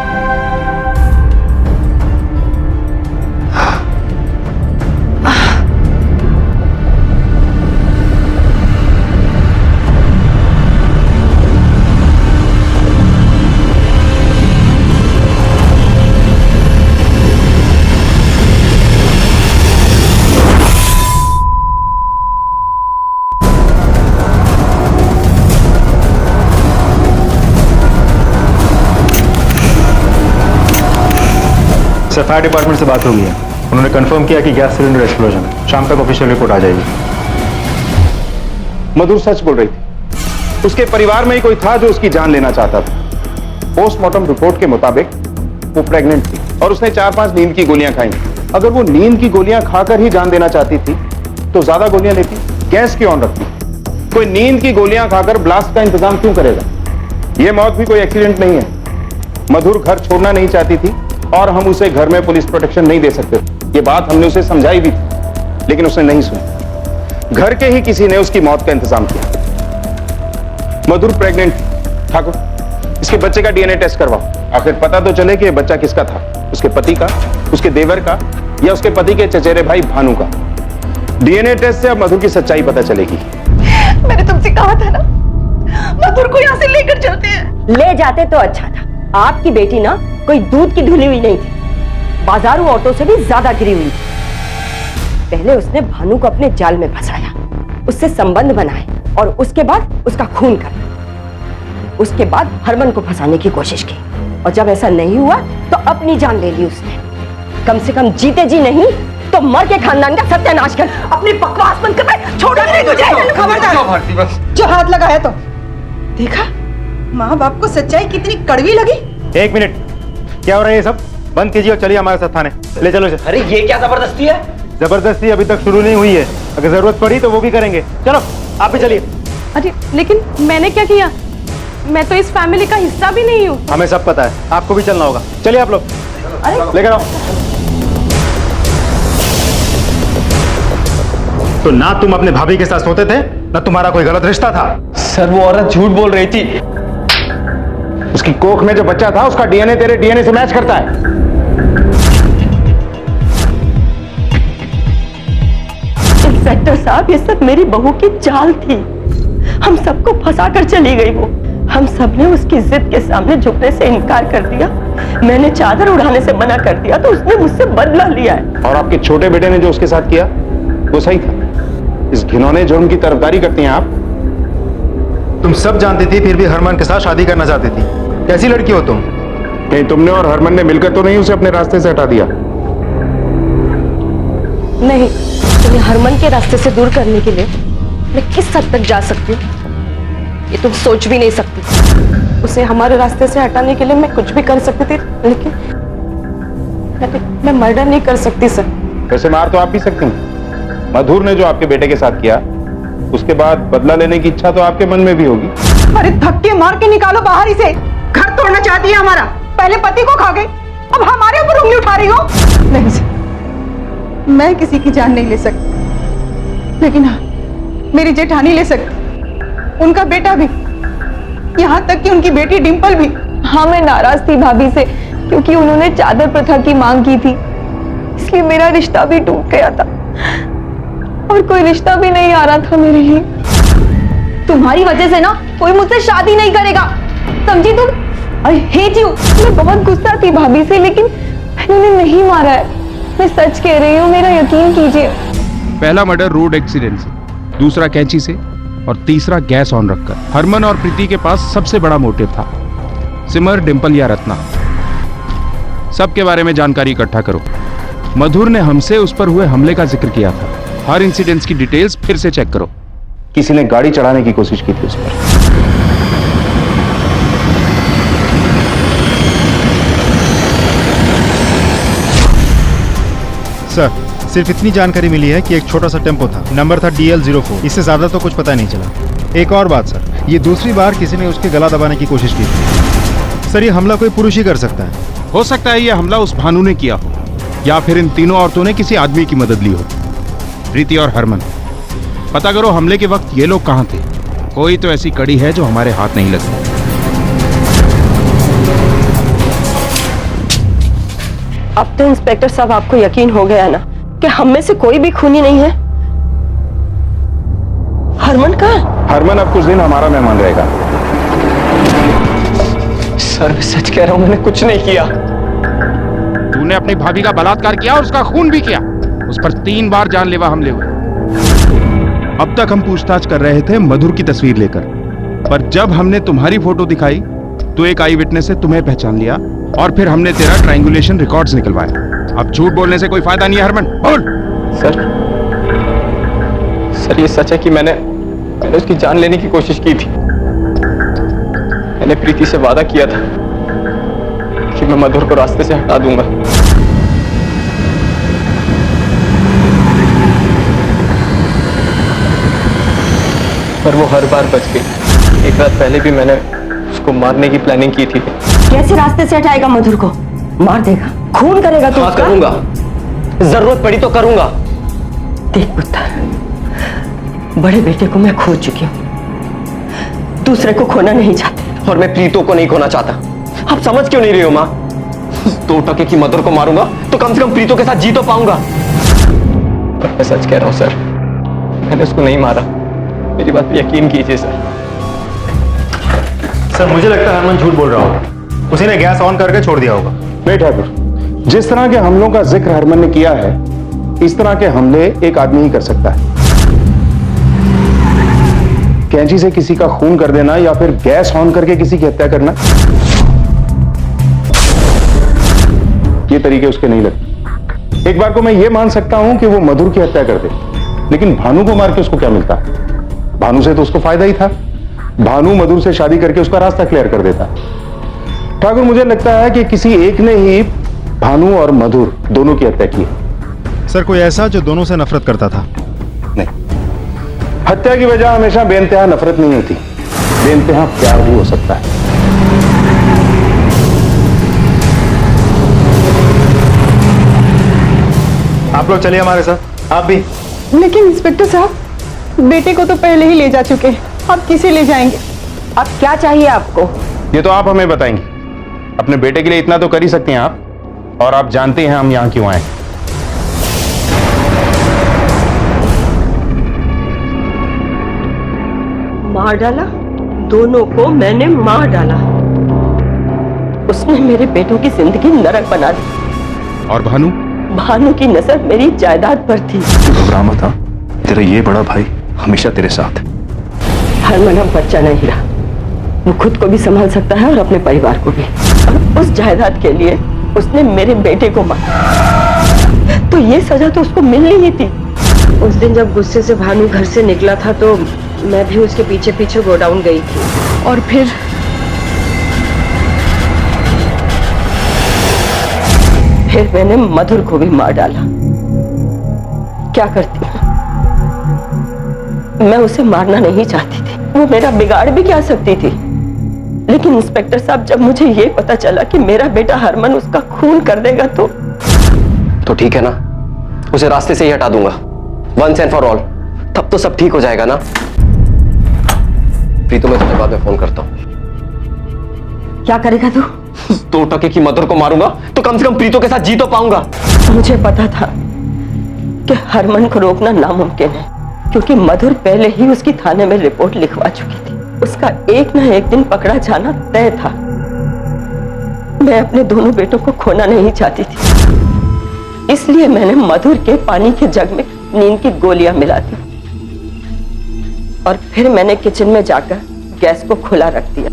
सर, फायर डिपार्टमेंट से बात हो गई है। उन्होंने कंफर्म किया कि गैस सिलेंडर एक्सप्लोजन है। शाम तक ऑफिशियल रिपोर्ट आ जाएगी। मधुर सच बोल रही थी। उसके परिवार में ही कोई था जो उसकी जान लेना चाहता था। पोस्टमार्टम रिपोर्ट के मुताबिक वो प्रेग्नेंट थी और उसने 4-5 नींद की गोलियां खाई। अगर वो नींद की गोलियां खाकर ही जान देना चाहती थी तो ज्यादा गोलियां लेती, गैस क्यों ऑन रखती? कोई नींद की गोलियां खाकर ब्लास्ट का इंतजाम क्यों करेगा? यह मौत भी कोई एक्सीडेंट नहीं है। मधुर घर छोड़ना नहीं चाहती थी और हम उसे घर में पुलिस प्रोटेक्शन नहीं दे सकते। ये बात हमने उसे समझाई भी थी, लेकिन उसने नहीं सुनी। घर के ही किसी ने उसकी मौत का इंतजाम किया। मधुर प्रेग्नेंट थी। ठाकुर, इसके बच्चे का डीएनए टेस्ट करवाओ। आखिर पता तो चले कि यह बच्चा किसका था, उसके पति का, उसके देवर का, या उसके पति के चचेरे भाई भानु का। डीएनए टेस्ट से अब मधुर की सच्चाई पता चलेगी। मैंने तुमसे कहा था ना, मधुर को यहाँ से लेकर चलते हैं। ले जाते तो अच्छा था, आपकी बेटी ना कोई दूध की धुली हुई नहीं थी, बाजारू औरतों से भी ज्यादा गिरी हुई थी। पहले उसने भानु को अपने जाल में फंसाया, उससे संबंध बनाए और उसके बाद उसका खून करना। उसके बाद हरमन को फंसाने की कोशिश की और जब ऐसा नहीं हुआ तो अपनी जान ले ली उसने। कम से कम जीते जी नहीं तो मर के खानदान का सत्यानाश कर। अपनी बकवास बंद कर, छोड़ो नहीं तुझे। खबरदार, जो हाथ लगाया तो देखा माँ बाप को सच्चाई कितनी कड़वी लगी। एक मिनट, क्या हो रहा है ये सब? बंद कीजिए और चलिए हमारे साथ थाने। ले चलो इसे। अरे ये क्या जबरदस्ती है? जबरदस्ती अभी तक शुरू नहीं हुई है, अगर जरूरत पड़ी तो वो भी करेंगे। चलो आप भी चलिए। अरे लेकिन मैंने क्या किया? मैं तो इस फैमिली का हिस्सा भी नहीं हूँ। हमें सब पता है, आपको भी चलना होगा। चलिए आप लोग, लेकर आओ। तो ना तुम अपने भाभी के साथ सोते थे, ना तुम्हारा कोई गलत रिश्ता था। सर वो औरत झूठ बोल रही थी। उसकी कोख में जो बच्चा था उसका डीएनए तेरे डीएनए से मैच करता है। इंस्पेक्टर साहब, ये सब मेरी बहू की चाल थी। हम सबको फंसा कर चली गई वो। हम सब ने उसकी जिद के सामने झुकने से इनकार कर दिया। मैंने चादर उड़ाने से मना कर दिया तो उसने मुझसे बदला लिया है। और आपके छोटे बेटे ने जो उसके साथ किया वो सही था। इस घिनौने जुर्म की तरफदारी करती हैं आप। तुम सब जानती थी, फिर भी हरमान के साथ शादी करना चाहती थी। कैसी लड़की हो तुम? कहीं तुमने और हरमन ने मिलकर तो नहीं उसे अपने रास्ते से हटा दिया? नहीं, तुम्हें हरमन के रास्ते से दूर करने के लिए मैं किस हद तक जा सकती हूँ ये तुम सोच भी नहीं सकती। उसे हमारे रास्ते से हटाने के लिए मैं कुछ भी कर सकती थी, लेकिन मैं मर्डर नहीं कर सकती सर। वैसे मार तो आप भी सकते हैं। मधुर ने जो आपके बेटे के साथ किया, उसके बाद बदला लेने की इच्छा तो आपके मन में भी होगी। अरे धक्के मार के निकालो बाहर इसे। घर तोड़ना चाहती है हमारा। पहले पति को खा गई, अब हमारे ऊपर उंगली उठा रही हो। नहीं सर, मैं किसी की जान नहीं ले सकती, लेकिन हाँ मेरी जेठानी ले सकती, उनका बेटा भी, यहाँ तक कि उनकी बेटी डिंपल भी। हाँ, मैं नाराज थी भाभी से क्योंकि उन्होंने चादर प्रथा की मांग की थी, इसलिए मेरा रिश्ता भी टूट गया था और कोई रिश्ता भी नहीं आ रहा था मेरे लिए। तुम्हारी वजह से ना कोई मुझसे शादी नहीं करेगा, समझी तुम? I hate you. मैं बहुत गुस्सा थी भाभी से, लेकिन मैंने उन्हें नहीं मारा है। मैं सच कह रही हूँ, मेरा यकीन कीजिए। पहला मर्डर रोड एक्सीडेंट से, दूसरा कैंची से और तीसरा गैस ऑन रखकर। हरमन और प्रीति के पास सबसे बड़ा मोटिव था, सिमर, डिंपल या रत्ना। सबके बारे में जानकारी इकट्ठा करो। मधुर ने हमसे उस पर हुए हमले का जिक्र किया था। हर इंसिडेंट्स की डिटेल्स फिर से चेक करो। किसी ने गाड़ी चढ़ाने की कोशिश की थी उस पर। सर, सिर्फ इतनी जानकारी मिली है कि एक छोटा सा टेम्पो था, नंबर था DL04। इससे ज्यादा तो कुछ पता नहीं चला। एक और बात सर, ये दूसरी बार किसी ने उसके गला दबाने की कोशिश की थी। सर, ये हमला कोई पुरुष ही कर सकता है। हो सकता है यह हमला उस भानु ने किया हो, या फिर इन तीनों औरतों ने किसी आदमी की मदद ली हो। प्रीति और हरमन, पता करो हमले के वक्त ये लोग कहां थे। कोई तो ऐसी कड़ी है जो हमारे हाथ नहीं लगती। अब तो इंस्पेक्टर साहब आपको यकीन हो गया ना कि हम में से कोई भी खूनी नहीं है। हरमन कहाँ? हरमन अब कुछ दिन हमारा मेहमान रहेगा। सर मैं सच कह रहा हूं, मैंने कुछ नहीं किया। तूने अपनी भाभी का बलात्कार किया और उसका खून भी किया। उस पर 3 बार जानलेवा हमले हुए। अब तक हम पूछताछ कर रहे थे मधुर की तस्वीर लेकर, पर जब हमने तुम्हारी फोटो दिखाई तो एक आई विटनेस से तुम्हें पहचान लिया और फिर हमने तेरा ट्रायंगुलेशन रिकॉर्ड्स निकलवाए। अब झूठ बोलने से कोई फायदा नहीं है हरमन, बोल। सर ये सच है कि मैंने उसकी जान लेने की कोशिश की थी। मैंने प्रीति से वादा किया था कि मैं मधुर को रास्ते से हटा दूंगा। पर वो हर बार बच गई। एक रात पहले भी मैंने उसको मारने की प्लानिंग की थी। कैसे रास्ते से हटाएगा मधुर को? मार देगा, खून करेगा तू? हाँ करूंगा, जरूरत पड़ी तो करूंगा। देख पुत्र, बड़े बेटे को मैं खो चुकी हूँ, दूसरे को खोना नहीं चाहती। और मैं प्रीतों को नहीं खोना चाहता। आप समझ क्यों नहीं रही हो माँ? 2 टके की मधुर को मारूंगा तो कम से कम प्रीतों के साथ जी तो पाऊंगा। पर मैं सच कह रहा हूं सर, मैंने उसको नहीं मारा। मेरी बात पे यकीन कीजिए सर। सर मुझे लगता है हरमन झूठ बोल रहा हो। उसी ने गैस ऑन करके छोड़ दिया होगा। नहीं ठाकुर, जिस तरह के हमलों का जिक्र हरमन ने किया है, इस तरह के हमले एक आदमी ही कर सकता है। कैंची से किसी का खून कर देना या फिर गैस ऑन करके किसी की हत्या करना, ये तरीके उसके नहीं लगते। एक बार को मैं ये मान सकता हूं कि वो मधुर की हत्या कर दे, लेकिन भानु को मार के उसको क्या मिलता? भानु से तो उसको फायदा ही था। भानु मधुर से शादी करके उसका रास्ता क्लियर कर देता। ठाकुर, मुझे लगता है कि किसी एक ने ही भानु और मधुर दोनों की हत्या की है। सर, कोई ऐसा जो दोनों से नफरत करता था? नहीं, हत्या की वजह हमेशा बेइंतहा नफरत नहीं होती, बेइंतहा प्यार भी हो सकता है। आप लोग चलिए हमारे साथ, आप भी। लेकिन इंस्पेक्टर साहब, बेटे को तो पहले ही ले जा चुके हैं, अब किसे ले जाएंगे? अब क्या चाहिए आपको? ये तो आप हमें बताएंगे। अपने बेटे के लिए इतना तो कर ही सकते हैं आप, और आप जानते हैं हम यहां क्यों आए। मार डाला? दोनों को मैंने मार डाला। उसने मेरे बेटों की जिंदगी नरक बना दी। और भानु? भानु की नजर मेरी जायदाद पर थी। घबरा मत, तेरा ये बड़ा भाई हमेशा तेरे साथ। हरमन अब बच्चा नहीं रहा, वो खुद को भी संभाल सकता है और अपने परिवार को भी। और उस जायदाद के लिए उसने मेरे बेटे को मारा, तो ये सजा तो उसको मिलनी ही थी। उस दिन जब गुस्से से भानु घर से निकला था तो मैं भी उसके पीछे पीछे गोडाउन गई थी। और फिर मैंने मधुर को भी मार डाला। क्या करती? मैं उसे मारना नहीं चाहती थी, वो मेरा बिगाड़ भी क्या सकती थी। लेकिन इंस्पेक्टर साहब, जब मुझे ये पता चला कि मेरा बेटा हरमन उसका खून कर देगा तो ठीक है ना, उसे रास्ते से ही हटा दूंगा वंस एंड फॉर ऑल। तब तो सब ठीक हो जाएगा ना। प्रीतु, मैं तुम्हें बाद में फोन करता हूँ। क्या करेगा तू? 2 टके की मधुर को मारूंगा तो कम से कम प्रीतु के साथ जी तो पाऊंगा। मुझे पता था कि हरमन को रोकना नामुमकिन है, क्योंकि मधुर पहले ही उसकी थाने में रिपोर्ट लिखवा चुकी थी। उसका एक न एक दिन पकड़ा जाना तय था। मैं अपने दोनों बेटों को खोना नहीं चाहती थी, इसलिए मैंने मधुर के पानी के जग में नींद की गोलियां मिला दी और फिर मैंने किचन में जाकर गैस को खुला रख दिया,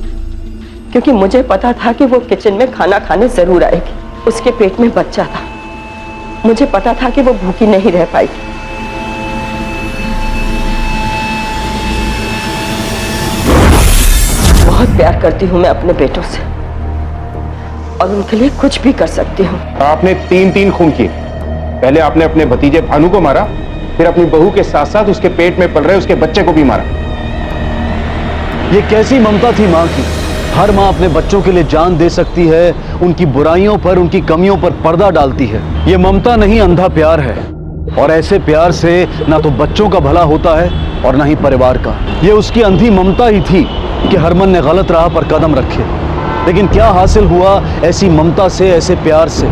क्योंकि मुझे पता था कि वो किचन में खाना खाने जरूर आएगी। उसके पेट में बच्चा था, मुझे पता था कि वो भूखी नहीं रह पाएगी। बहुत प्यार करती हूँ मैं अपने बेटों से और उनके लिए कुछ भी कर सकती हूँ। आपने 3 खून किए। पहले आपने अपने भतीजे भानु को मारा, फिर अपनी बहू के साथ साथ उसके पेट में पल रहे उसके बच्चे को भी मारा। ये कैसी ममता थी मां की? हर मां अपने बच्चों के लिए जान दे सकती है, उनकी बुराइयों पर, उनकी कमियों पर पर्दा डालती है। ये ममता नहीं, अंधा प्यार है। और ऐसे प्यार से ना तो बच्चों का भला होता है और ना ही परिवार का। ये उसकी अंधी ममता ही थी कि हरमन ने गलत राह पर कदम रखे। लेकिन क्या हासिल हुआ ऐसी ममता से, ऐसे प्यार से?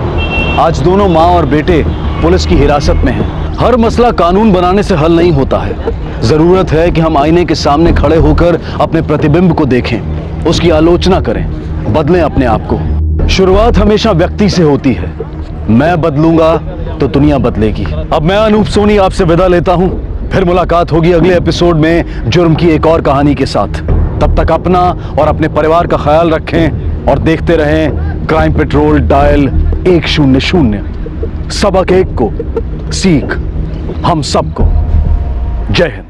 आज दोनों माँ और बेटे पुलिस की हिरासत में हैं। हर मसला कानून बनाने से हल नहीं होता है। जरूरत है कि हम आईने के सामने खड़े होकर अपने प्रतिबिंब को देखें, उसकी आलोचना करें, बदलें अपने आप को। शुरुआत हमेशा व्यक्ति से होती है। मैं बदलूंगा तो दुनिया बदलेगी। अब मैं अनूप सोनी आपसे विदा लेता हूं। फिर मुलाकात होगी अगले एपिसोड में जुर्म की एक और कहानी के साथ। तब तक अपना और अपने परिवार का ख्याल रखें और देखते रहें क्राइम पेट्रोल डायल 100। सबक एक को, सीख हम सबको। जय हिंद।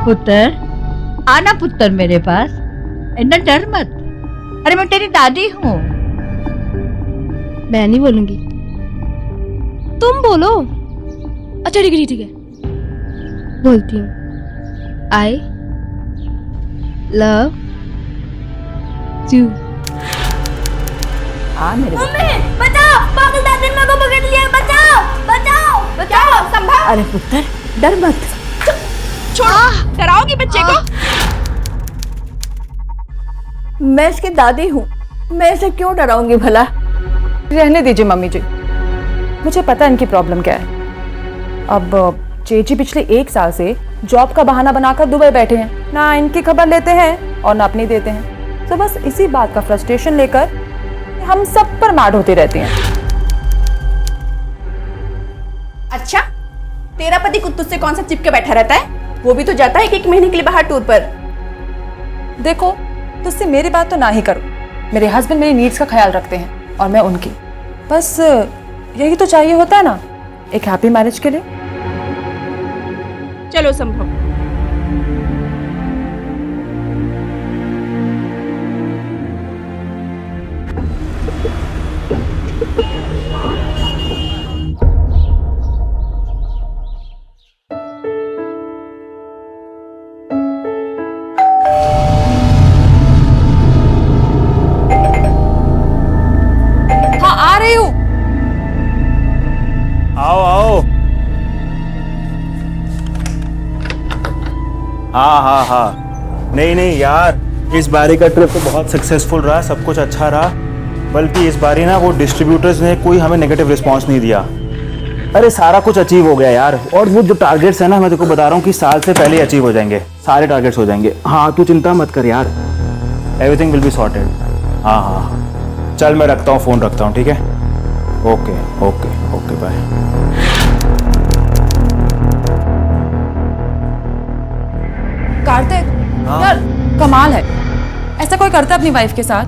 पुत्र, आना पुत्र मेरे पास। इतना डर मत। अरे मैं तेरी दादी हूँ। मैं नहीं बोलूंगी, तुम बोलो। अच्छा ठीक है ठीक है, बोलती हूँ। I love you. हाँ मेरे मम्मी बचाओ, पागल दादी ने मेरे को पकड़ लिया। बचाओ बचाओ बचाओ, संभाल। अरे पुत्र डर मत। छोड़ो, डराओगी बच्चे को? मैं इसकी दादी हूँ, मैं इसे क्यों डराऊंगी भला? रहने दीजिए मम्मी जी, मुझे पता है इनकी प्रॉब्लम क्या है। अब चेची पिछले 1 साल से जॉब का बहाना बनाकर दुबई बैठे हैं, ना इनकी खबर लेते हैं और ना अपनी देते हैं। तो बस इसी बात का फ्रस्ट्रेशन लेकर हम सब पर मार होती रहती हैं। अच्छा, तेरा पति कुत्तू से कौन सा चिपके बैठा रहता है? वो भी तो जाता है 1 महीने के लिए बाहर टूर पर। देखो, तुझसे मेरी बात तो ना ही करो। मेरे हस्बैंड मेरी नीड्स का ख्याल रखते हैं और मैं उनकी। बस यही तो चाहिए होता है ना एक हैप्पी मैरिज के लिए। चलो संभव। हाँ आ रही हूँ। आओ आओ। हाँ हाँ हाँ, नहीं नहीं यार, इस बारी का ट्रिप तो बहुत सक्सेसफुल रहा, सब कुछ अच्छा रहा। बल्कि इस बारी ना वो डिस्ट्रीब्यूटर्स ने कोई हमें नेगेटिव रिस्पांस नहीं दिया। अरे सारा कुछ अचीव हो गया यार। और वो जो टारगेट्स है ना, मैं तेरे को बता रहा हूँ कि साल से पहले अचीव हो जाएंगे, सारे टारगेट्स हो जाएंगे। हाँ तू चिंता मत कर यार, एवरीथिंग विल बी सॉर्टेड। हाँ हाँ चल मैं रखता हूँ, फ़ोन रखता हूँ, ठीक है? Okay okay okay bye. Kartik यार कमाल है, ऐसा कोई करता है अपनी वाइफ के साथ?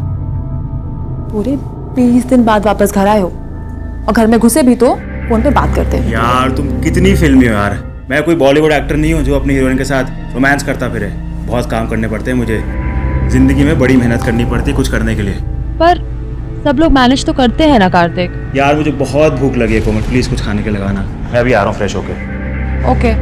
पूरे 20 दिन बाद वापस घर आए हो और घर में घुसे भी तो फोन पे बात करते हैं। यार तुम कितनी फिल्मी हो यार। मैं कोई बॉलीवुड एक्टर नहीं हूँ जो अपनी हीरोइन के साथ रोमांस करता फिरे। बहुत काम करने पड़ते हैं मुझे, जिंदगी में बड़ी मेहनत करनी पड़ती है कुछ करने के लिए। पर सब लोग मैनेज तो करते हैं ना कार्तिक। यार मुझे बहुत भूख लगी है कोमल, प्लीज कुछ खाने के लगाना। मैं अभी आ रहा हूँ फ्रेश होके। ओके।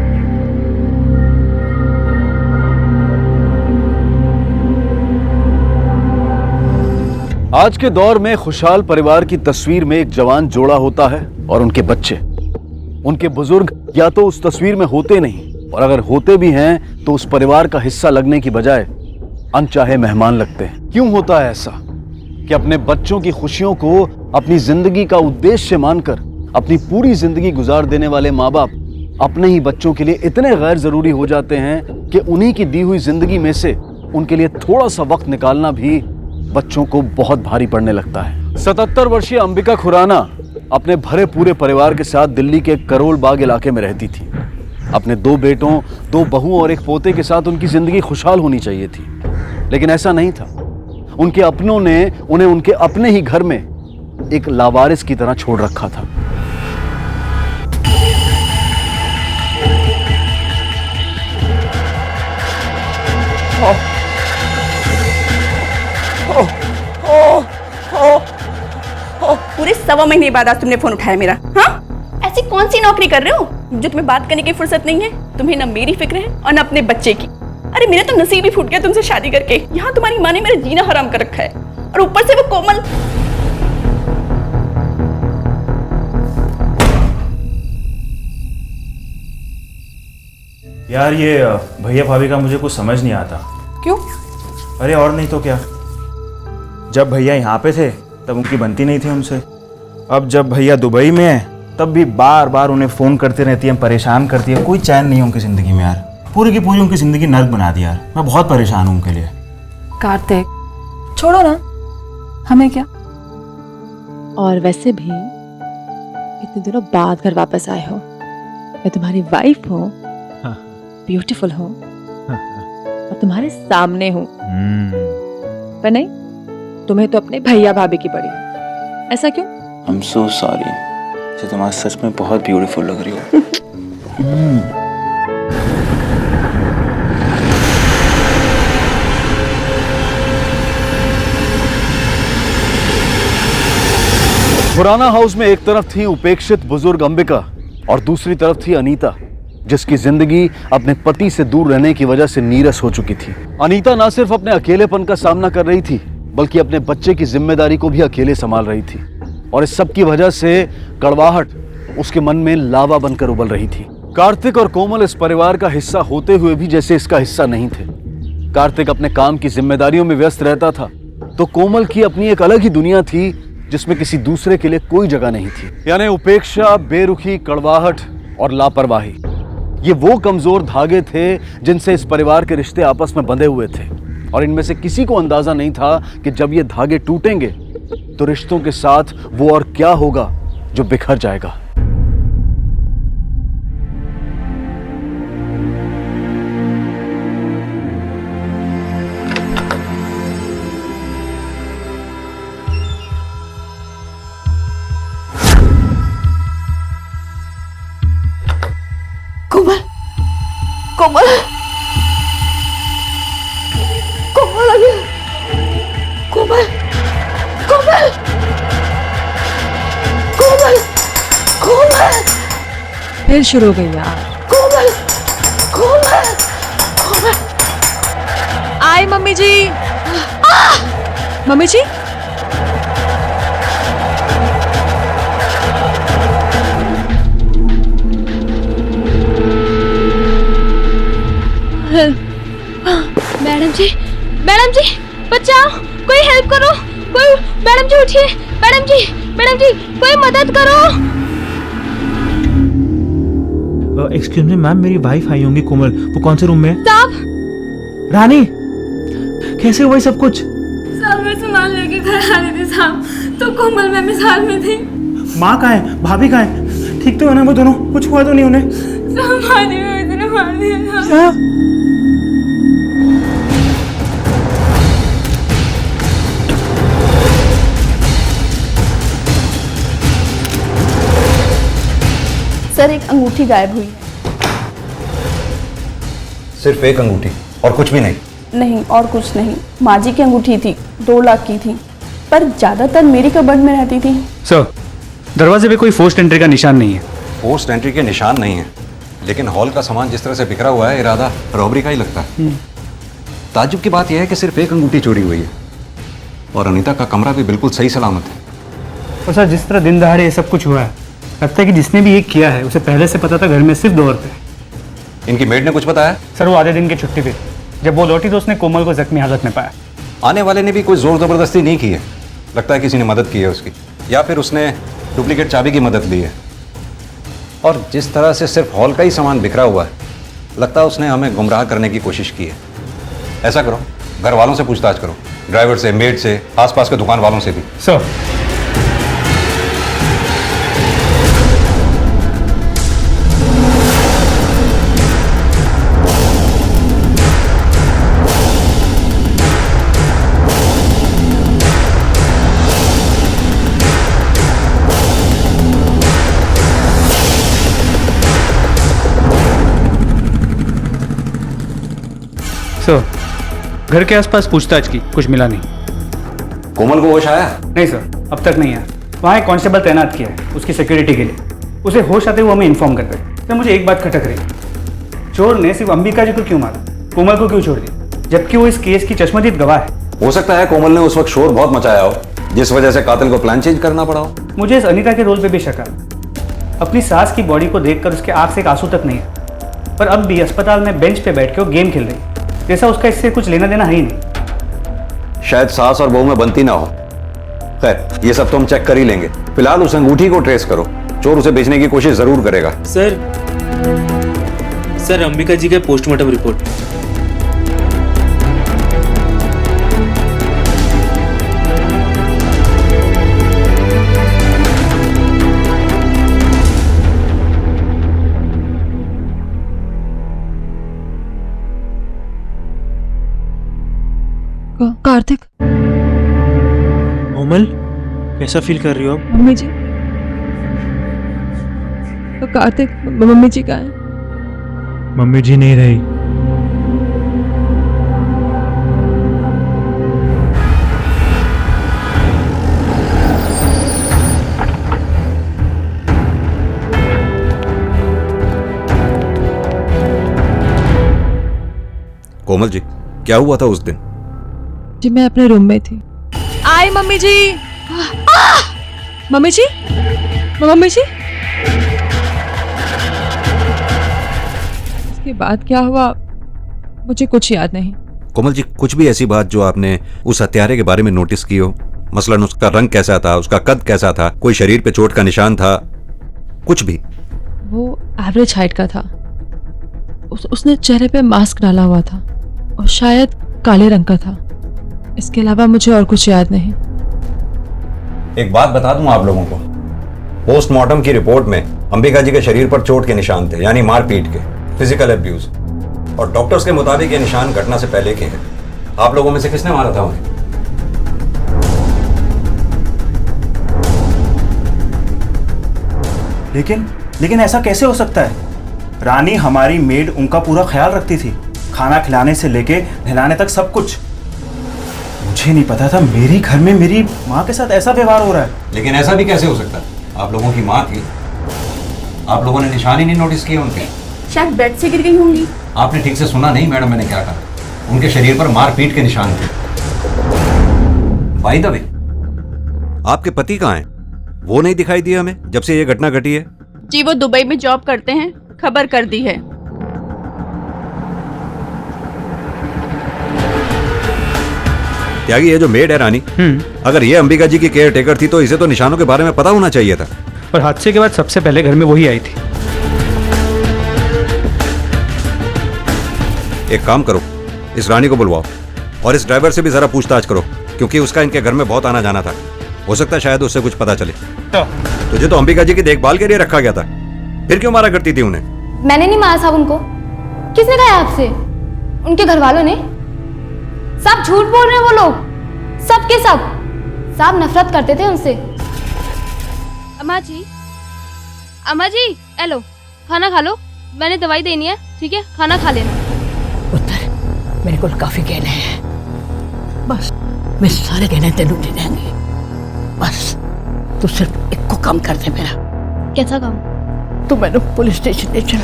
आज के दौर में खुशहाल परिवार की तस्वीर में एक जवान जोड़ा होता है और उनके बच्चे। उनके बुजुर्ग या तो उस तस्वीर में होते नहीं, और अगर होते भी हैं तो उस परिवार का हिस्सा लगने की बजाय अनचाहे मेहमान लगते हैं। क्यों होता है ऐसा कि अपने बच्चों की खुशियों को अपनी जिंदगी का उद्देश्य मानकर अपनी पूरी जिंदगी गुजार देने वाले माँ बाप अपने ही बच्चों के लिए इतने गैर जरूरी हो जाते हैं कि उन्हीं की दी हुई जिंदगी में से उनके लिए थोड़ा सा वक्त निकालना भी बच्चों को बहुत भारी पड़ने लगता है। 77 वर्षीय अंबिका खुराना अपने भरे पूरे परिवार के साथ दिल्ली के करोल बाग इलाके में रहती थी। अपने 2 बेटों, 2 बहुओं और एक पोते के साथ उनकी जिंदगी खुशहाल होनी चाहिए थी, लेकिन ऐसा नहीं था। उनके अपनों ने उन्हें उनके अपने ही घर में एक लावारिस की तरह छोड़ रखा था। पूरे 1.25 महीने बाद आज तुमने फोन उठाया मेरा। हाँ, ऐसी कौन सी नौकरी कर रहे हो जो तुम्हें बात करने की फुर्सत नहीं है? तुम्हें ना मेरी फिक्र है और ना अपने बच्चे की। अरे मेरा तो नसीब ही फूट गया तुमसे शादी करके। यहाँ तुम्हारी माँ ने मेरा जीना हराम कर रखा है, और ऊपर से वो कोमल। यार ये भैया भाभी का मुझे कुछ समझ नहीं आता। क्यों? अरे और नहीं तो क्या, जब भैया यहाँ पे थे तब उनकी बनती नहीं थी उनसे। अब जब भैया दुबई में है तब भी बार बार उन्हें फ़ोन करती रहती है, परेशान करती है। कोई चैन नहीं है उनकी ज़िंदगी में यार, पूरी की पूरी उनकी ज़िंदगी नर्क बना दी यार। मैं बहुत परेशान हूँ उनके लिए। कार्तिक छोड़ो ना, हमें क्या। और वैसे भी इतने दिनों बाद घर वापस आए हो, मैं तुम्हारी वाइफ हूँ, ब्यूटीफुल हूँ और तुम्हारे सामने हूँ। पर नहीं, तुम्हें तो अपने भैया भाभी की पड़ी है। ऐसा क्यों? आई एम सो सॉरी, जो तुम आज सच में बहुत ब्यूटीफुल लग रही हो। पुराना हाउस में एक तरफ थी उपेक्षित बुजुर्ग अंबिका और दूसरी तरफ थी अनीता, जिसकी जिंदगी अपने पति से दूर रहने की वजह से नीरस हो चुकी थी। अनीता न सिर्फ अपने अकेलेपन का सामना कर रही थी, बल्कि अपने बच्चे की जिम्मेदारी को भी अकेले संभाल रही थी। और इस सब की वजह से कड़वाहट उसके मन में लावा बनकर उबल रही थी। कार्तिक और कोमल इस परिवार का हिस्सा होते हुए भी जैसे इसका हिस्सा नहीं थे। कार्तिक अपने काम की जिम्मेदारियों में व्यस्त रहता था, तो कोमल की अपनी एक अलग ही दुनिया थी जिसमें किसी दूसरे के लिए कोई जगह नहीं थी। यानी उपेक्षा, बेरुखी, कड़वाहट और लापरवाही, ये वो कमजोर धागे थे जिनसे इस परिवार के रिश्ते आपस में बंधे हुए थे। और इनमें से किसी को अंदाजा नहीं था कि जब ये धागे टूटेंगे तो रिश्तों के साथ वो और क्या होगा जो बिखर जाएगा। कोमल, कोमल, कोमल आ गया। कोमल, कोमल, कोमल, कोमल। फिर शुरू हो गई यार। कोमल, कोमल, कोमल। आए मम्मी जी। मम्मी जी, मैडम जी बचाओ, कोई हेल्प करो, कोई। मैडम जी उठिए, मैडम जी कोई मदद करो। एक्सक्यूज मी मैम, मेरी वाइफ आई होंगी कोमल, वो कौन से रूम में है? साहब, रानी, कैसे हुआ ये सब कुछ? साहब मैं सामान लेके घर आ रही थी साहब, तो कोमल मैं मिसाल में थी। माँ कहाँ है, भाभी कहाँ है? ठीक तो है ना वो दोनों? कुछ हुआ तो नहीं उन्हें? साहब मारी हुई इतने मार दिया साहब। सर एक अंगूठी गायब हुई है। सिर्फ एक अंगूठी और कुछ भी नहीं? नहीं और कुछ नहीं, माँ जी की अंगूठी थी, 2 लाख की थी, पर ज्यादातर मेरी कबर्ड में रहती थी। सर दरवाजे पे कोई फोर्स्ड एंट्री का निशान नहीं है। फोर्स्ड एंट्री के निशान नहीं है, लेकिन हॉल का सामान जिस तरह से बिखरा हुआ है, इरादा रॉबरी का ही लगता है। ताज्जुब की बात यह है कि सिर्फ एक अंगूठी चोरी हुई है और अनीता का कमरा भी बिल्कुल सही सलामत है। और सर जिस तरह दिन दहाड़े ये सब कुछ हुआ है, लगता है कि जिसने भी ये किया है उसे पहले से पता था घर में सिर्फ 2 औरतें। इनकी मेड ने कुछ बताया? सर वो आधे दिन की छुट्टी पे, जब वो लौटी तो उसने कोमल को जख्मी हालत में पाया। आने वाले ने भी कोई जोर जबरदस्ती नहीं की है, लगता है किसी ने मदद की है उसकी, या फिर उसने डुप्लीकेट चाबी की मदद ली है। और जिस तरह से सिर्फ हॉल का ही सामान बिखरा हुआ है, लगता है उसने हमें गुमराह करने की कोशिश की है। ऐसा करो, घर वालों से पूछताछ करो, ड्राइवर से, मेड से, आसपास के दुकान वालों से भी। सर घर के आसपास पूछताछ की, कुछ मिला नहीं। कोमल को होश आया? नहीं सर, अब तक नहीं आया। वहाँ एक कांस्टेबल तैनात किया है उसकी सिक्योरिटी के लिए, उसे होश आते हुए हमें इन्फॉर्म कर रहे। सर मुझे एक बात खटक रही, चोर ने सिर्फ अंबिका जी को क्यों मारा, कोमल को क्यों छोड़ दिया, जबकि वो इस केस की चश्मदीद गवाह है। हो सकता है कोमल ने उस वक्त शोर बहुत मचाया हो, जिस वजह से कातिल को प्लान चेंज करना पड़ा हो। मुझे इस अनीता के रोल पे भी शक है। अपनी सास की बॉडी को देखकर उसके आंख से एक आंसू तक नहीं है, पर अब भी अस्पताल में बेंच पे बैठ के वो गेम खेल रही, जैसा उसका इससे कुछ लेना देना है ही नहीं। शायद सास और बहू में बनती ना हो। खैर ये सब तो हम चेक कर ही लेंगे। फिलहाल उस अंगूठी को ट्रेस करो, चोर उसे बेचने की कोशिश जरूर करेगा। सर अंबिका जी का पोस्टमार्टम रिपोर्ट। कार्तिक, कोमल कैसा फील कर रही हो आप? मम्मी जी, तो कार्तिक मम्मी जी कहाँ है? मम्मी जी नहीं रही। कोमल जी, क्या हुआ था उस दिन? जी मैं अपने रूम में थी। आई mummy ji. Mummy ji, mummy जी। इसके बाद क्या हुआ मुझे कुछ याद नहीं। कोमल जी, कुछ भी ऐसी बात जो आपने उस हत्यारे के बारे में नोटिस की हो? मसलन उसका रंग कैसा था, उसका कद कैसा था, कोई शरीर पे चोट का निशान था, कुछ भी? वो एवरेज हाइट का था। उसने चेहरे पे मास्क डाला हुआ था और शायद काले रंग का था। इसके अलावा मुझे और कुछ याद नहीं। एक बात बता दूं आप लोगों को, पोस्टमार्टम की रिपोर्ट में अंबिका जी के शरीर पर चोट के निशान थे, यानी मारपीट के, फिजिकल अब्यूज। और डॉक्टर्स के मुताबिक ये निशान घटना से पहले के हैं। आप लोगों में से किसने मारा था उन्हें? लेकिन ऐसा कैसे हो सकता है? रानी हमारी मेड उनका पूरा ख्याल रखती थी, खाना खिलाने से लेके नहलाने तक सब कुछ। मुझे नहीं पता था मेरे घर में मेरी माँ के साथ ऐसा व्यवहार हो रहा है। लेकिन ऐसा भी कैसे हो सकता है? आप लोगों की माँ थी, आप लोगों ने निशान ही नहीं नोटिस किए उनके? शायद बेड से गिर गई होंगी। आपने ठीक से सुना नहीं मैडम, मैंने क्या कहा? उनके शरीर पर मारपीट के निशान थे। बाय द वे, आपके पति कहाँ हैं? वो नहीं दिखाई दिया हमें जब से ये घटना घटी है। जी वो दुबई में जॉब करते हैं, खबर कर दी है। त्यागी, ये जो मेड है रानी, अगर ये अंबिका जी की केयर टेकर थी तो इसे तो निशानों के बारे में पता होना चाहिए था। और हादसे के बाद सबसे पहले घर में वही आई थी। एक काम करो, इस रानी को बुलवाओ और इस ड्राइवर से भी जरा पूछताछ करो, क्योंकि उसका इनके घर में बहुत आना जाना था। हो सकता है शायद उससे कुछ पता चले। तुझे तो अंबिका जी की देखभाल के लिए रखा गया था, फिर क्यों मारा करती थी उन्हें? मैंने नहीं मारा साहब उनको। किसने कहा आपसे? उनके घर वालों ने। सब झूठ बोल रहे हैं वो लोग, सब के सब। साहब नफरत करते थे उनसे। अम्मा जी हेलो, खाना खा लो, मैंने दवाई देनी है, ठीक है? खाना खा लेना। मेरे को काफी गहने हैं, बस मैं सारे गहने तेनू दे देंगे। बस तू सिर्फ एक को काम कर दे मेरा। कैसा काम? तू मैंने पुलिस स्टेशन ले चल,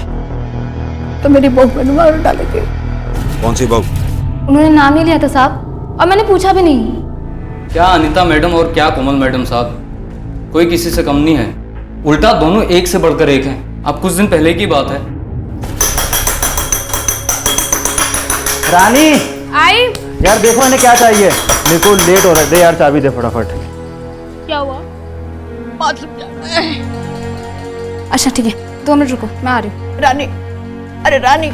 तो मेरी बहू मैंने मार डालेगी। कौन सी बहू? उन्होंने नाम नहीं लिया था साहब, और मैंने पूछा भी नहीं। क्या अनीता मैडम और क्या कोमल मैडम साहब, कोई किसी से कम नहीं है, उल्टा दोनों एक से बढ़कर एक हैं। अब कुछ दिन पहले की बात है। रानी आई यार, देखो इन्हें क्या चाहिए। मेरे को लेट हो रहा है, दे यार चाबी दे फटाफट। क्या हुआ? बाथरूम जाना है। अच्छा ठीक है, 2 मिनट रुको, मैं आ रही हूँ। रानी, अरे रानी,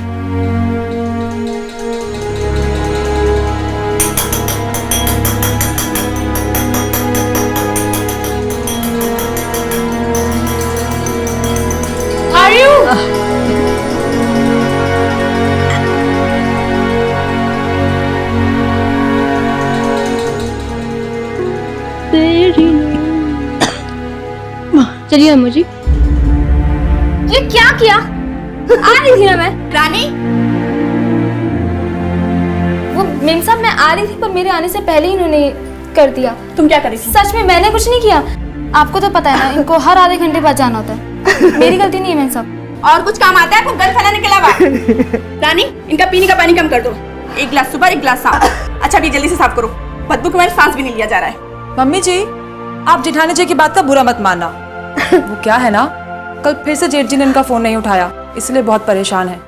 चलिए अम्मा जी। ये क्या किया? आ रही थी ना मैं। रानी, वो मेम साहब मैं आ रही थी, पर मेरे आने से पहले ही इन्होंने कर दिया। तुम क्या कर रही थी? सच में मैंने कुछ नहीं किया। आपको तो पता है ना, इनको हर आधे घंटे बाद जाना होता है। मेरी गलती नहीं है मेम साहब। और कुछ काम आता है आपको गन फैलाने के अलावा? रानी, इनका पीने का पानी कम कर दो। 1 गिलास सुबह, 1 गिलास शाम। अच्छा भी जल्दी से साफ करो, बदबू के मेरे सांस भी नहीं लिया जा रहा है। मम्मी जी, आप जेठानी जी की बात का बुरा मत मानना। वो क्या है ना, कल फिर से जेठ जी ने इनका फोन नहीं उठाया, इसलिए बहुत परेशान है।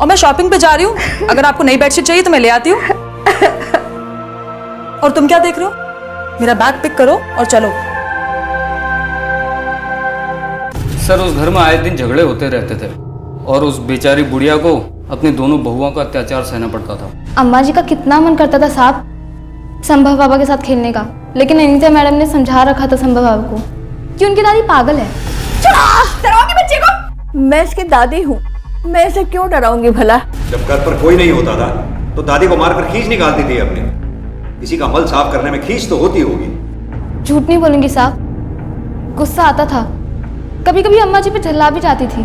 और मैं शॉपिंग पे जा रही हूँ, अगर आपको नई बेडशीट चाहिए तो मैं ले आती हूँ। और तुम क्या देख रहे हो? मेरा बैग पिक करो और चलो। सर, उस घर में आए दिन झगड़े होते रहते थे और उस बेचारी बुढ़िया को अपनी दोनों बहुओं का अत्याचार सहना पड़ता था। अम्मा जी का कितना मन करता था साहब संभव बाबा के साथ खेलने का, लेकिन अनीता मैडम ने समझा रखा था संभव बाबा को कि उनकी दादी पागल है। डराओगी बच्चे को? मैं इसकी दादी हूँ, मैं इसे क्यों डराऊंगी भला? जब घर पर कोई नहीं होता था तो दादी को मारकर खींच निकालती थी अपने। किसी का मल साफ करने में खींच तो होती होगी। झूठ नहीं बोलूंगी साहब, गुस्सा आता था, कभी कभी अम्मा जी पे चिल्ला भी जाती थी,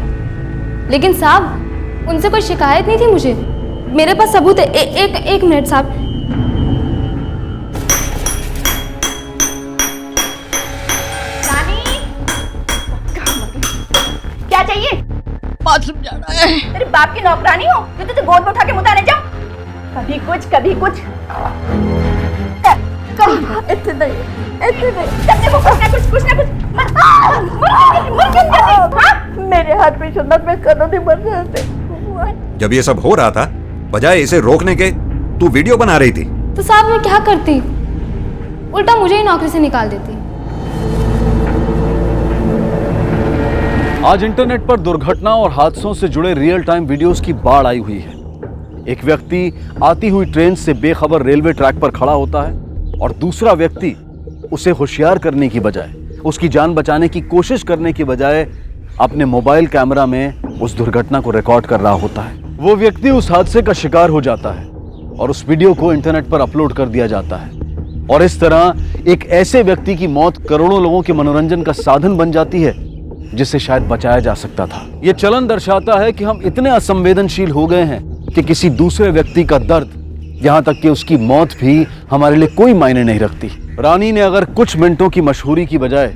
लेकिन साहब उनसे कोई शिकायत नहीं थी मुझे। मेरे पास सबूत है। एक मिनट साहब। क्या चाहिए? बाथरूम जाना है। तेरे बाप की नौकरानी हो जो तुझे गोद में उठा के मुताने जाओ? कभी कुछ इतने नहीं जब देखो कुछ ना कुछ मर क्यों जाती? हाँ? मेरे हाथ में सुन्नत में कदों नहीं मर रहे थे। जब ये सब हो रहा था, बजाय इसे रोकने के तू वीडियो बना रही थी। तो साहब मैं क्या करती, उल्टा मुझे ही नौकरी से निकाल देती। आज इंटरनेट पर दुर्घटना और हादसों से जुड़े रियल टाइम वीडियोस की बाढ़ आई हुई है। एक व्यक्ति आती हुई ट्रेन से बेखबर रेलवे ट्रैक पर खड़ा होता है और दूसरा व्यक्ति उसे होशियार करने की बजाय, उसकी जान बचाने की कोशिश करने की बजाय अपने मोबाइल कैमरा में उस दुर्घटना को रिकॉर्ड कर रहा होता है। वो व्यक्ति उस हादसे का शिकार हो जाता है और उस वीडियो को इंटरनेट पर अपलोड कर दिया जाता है और इस तरह एक ऐसे व्यक्ति की मौत करोड़ों लोगों के मनोरंजन का साधन बन जाती है जिससे शायद बचाया जा सकता था। यह चलन दर्शाता है कि हम इतने असंवेदनशील हो गए हैं कि किसी दूसरे व्यक्ति का दर्द, यहां तक कि उसकी मौत भी हमारे लिए कोई मायने नहीं रखती। रानी ने अगर कुछ मिनटों की मशहूरी की बजाय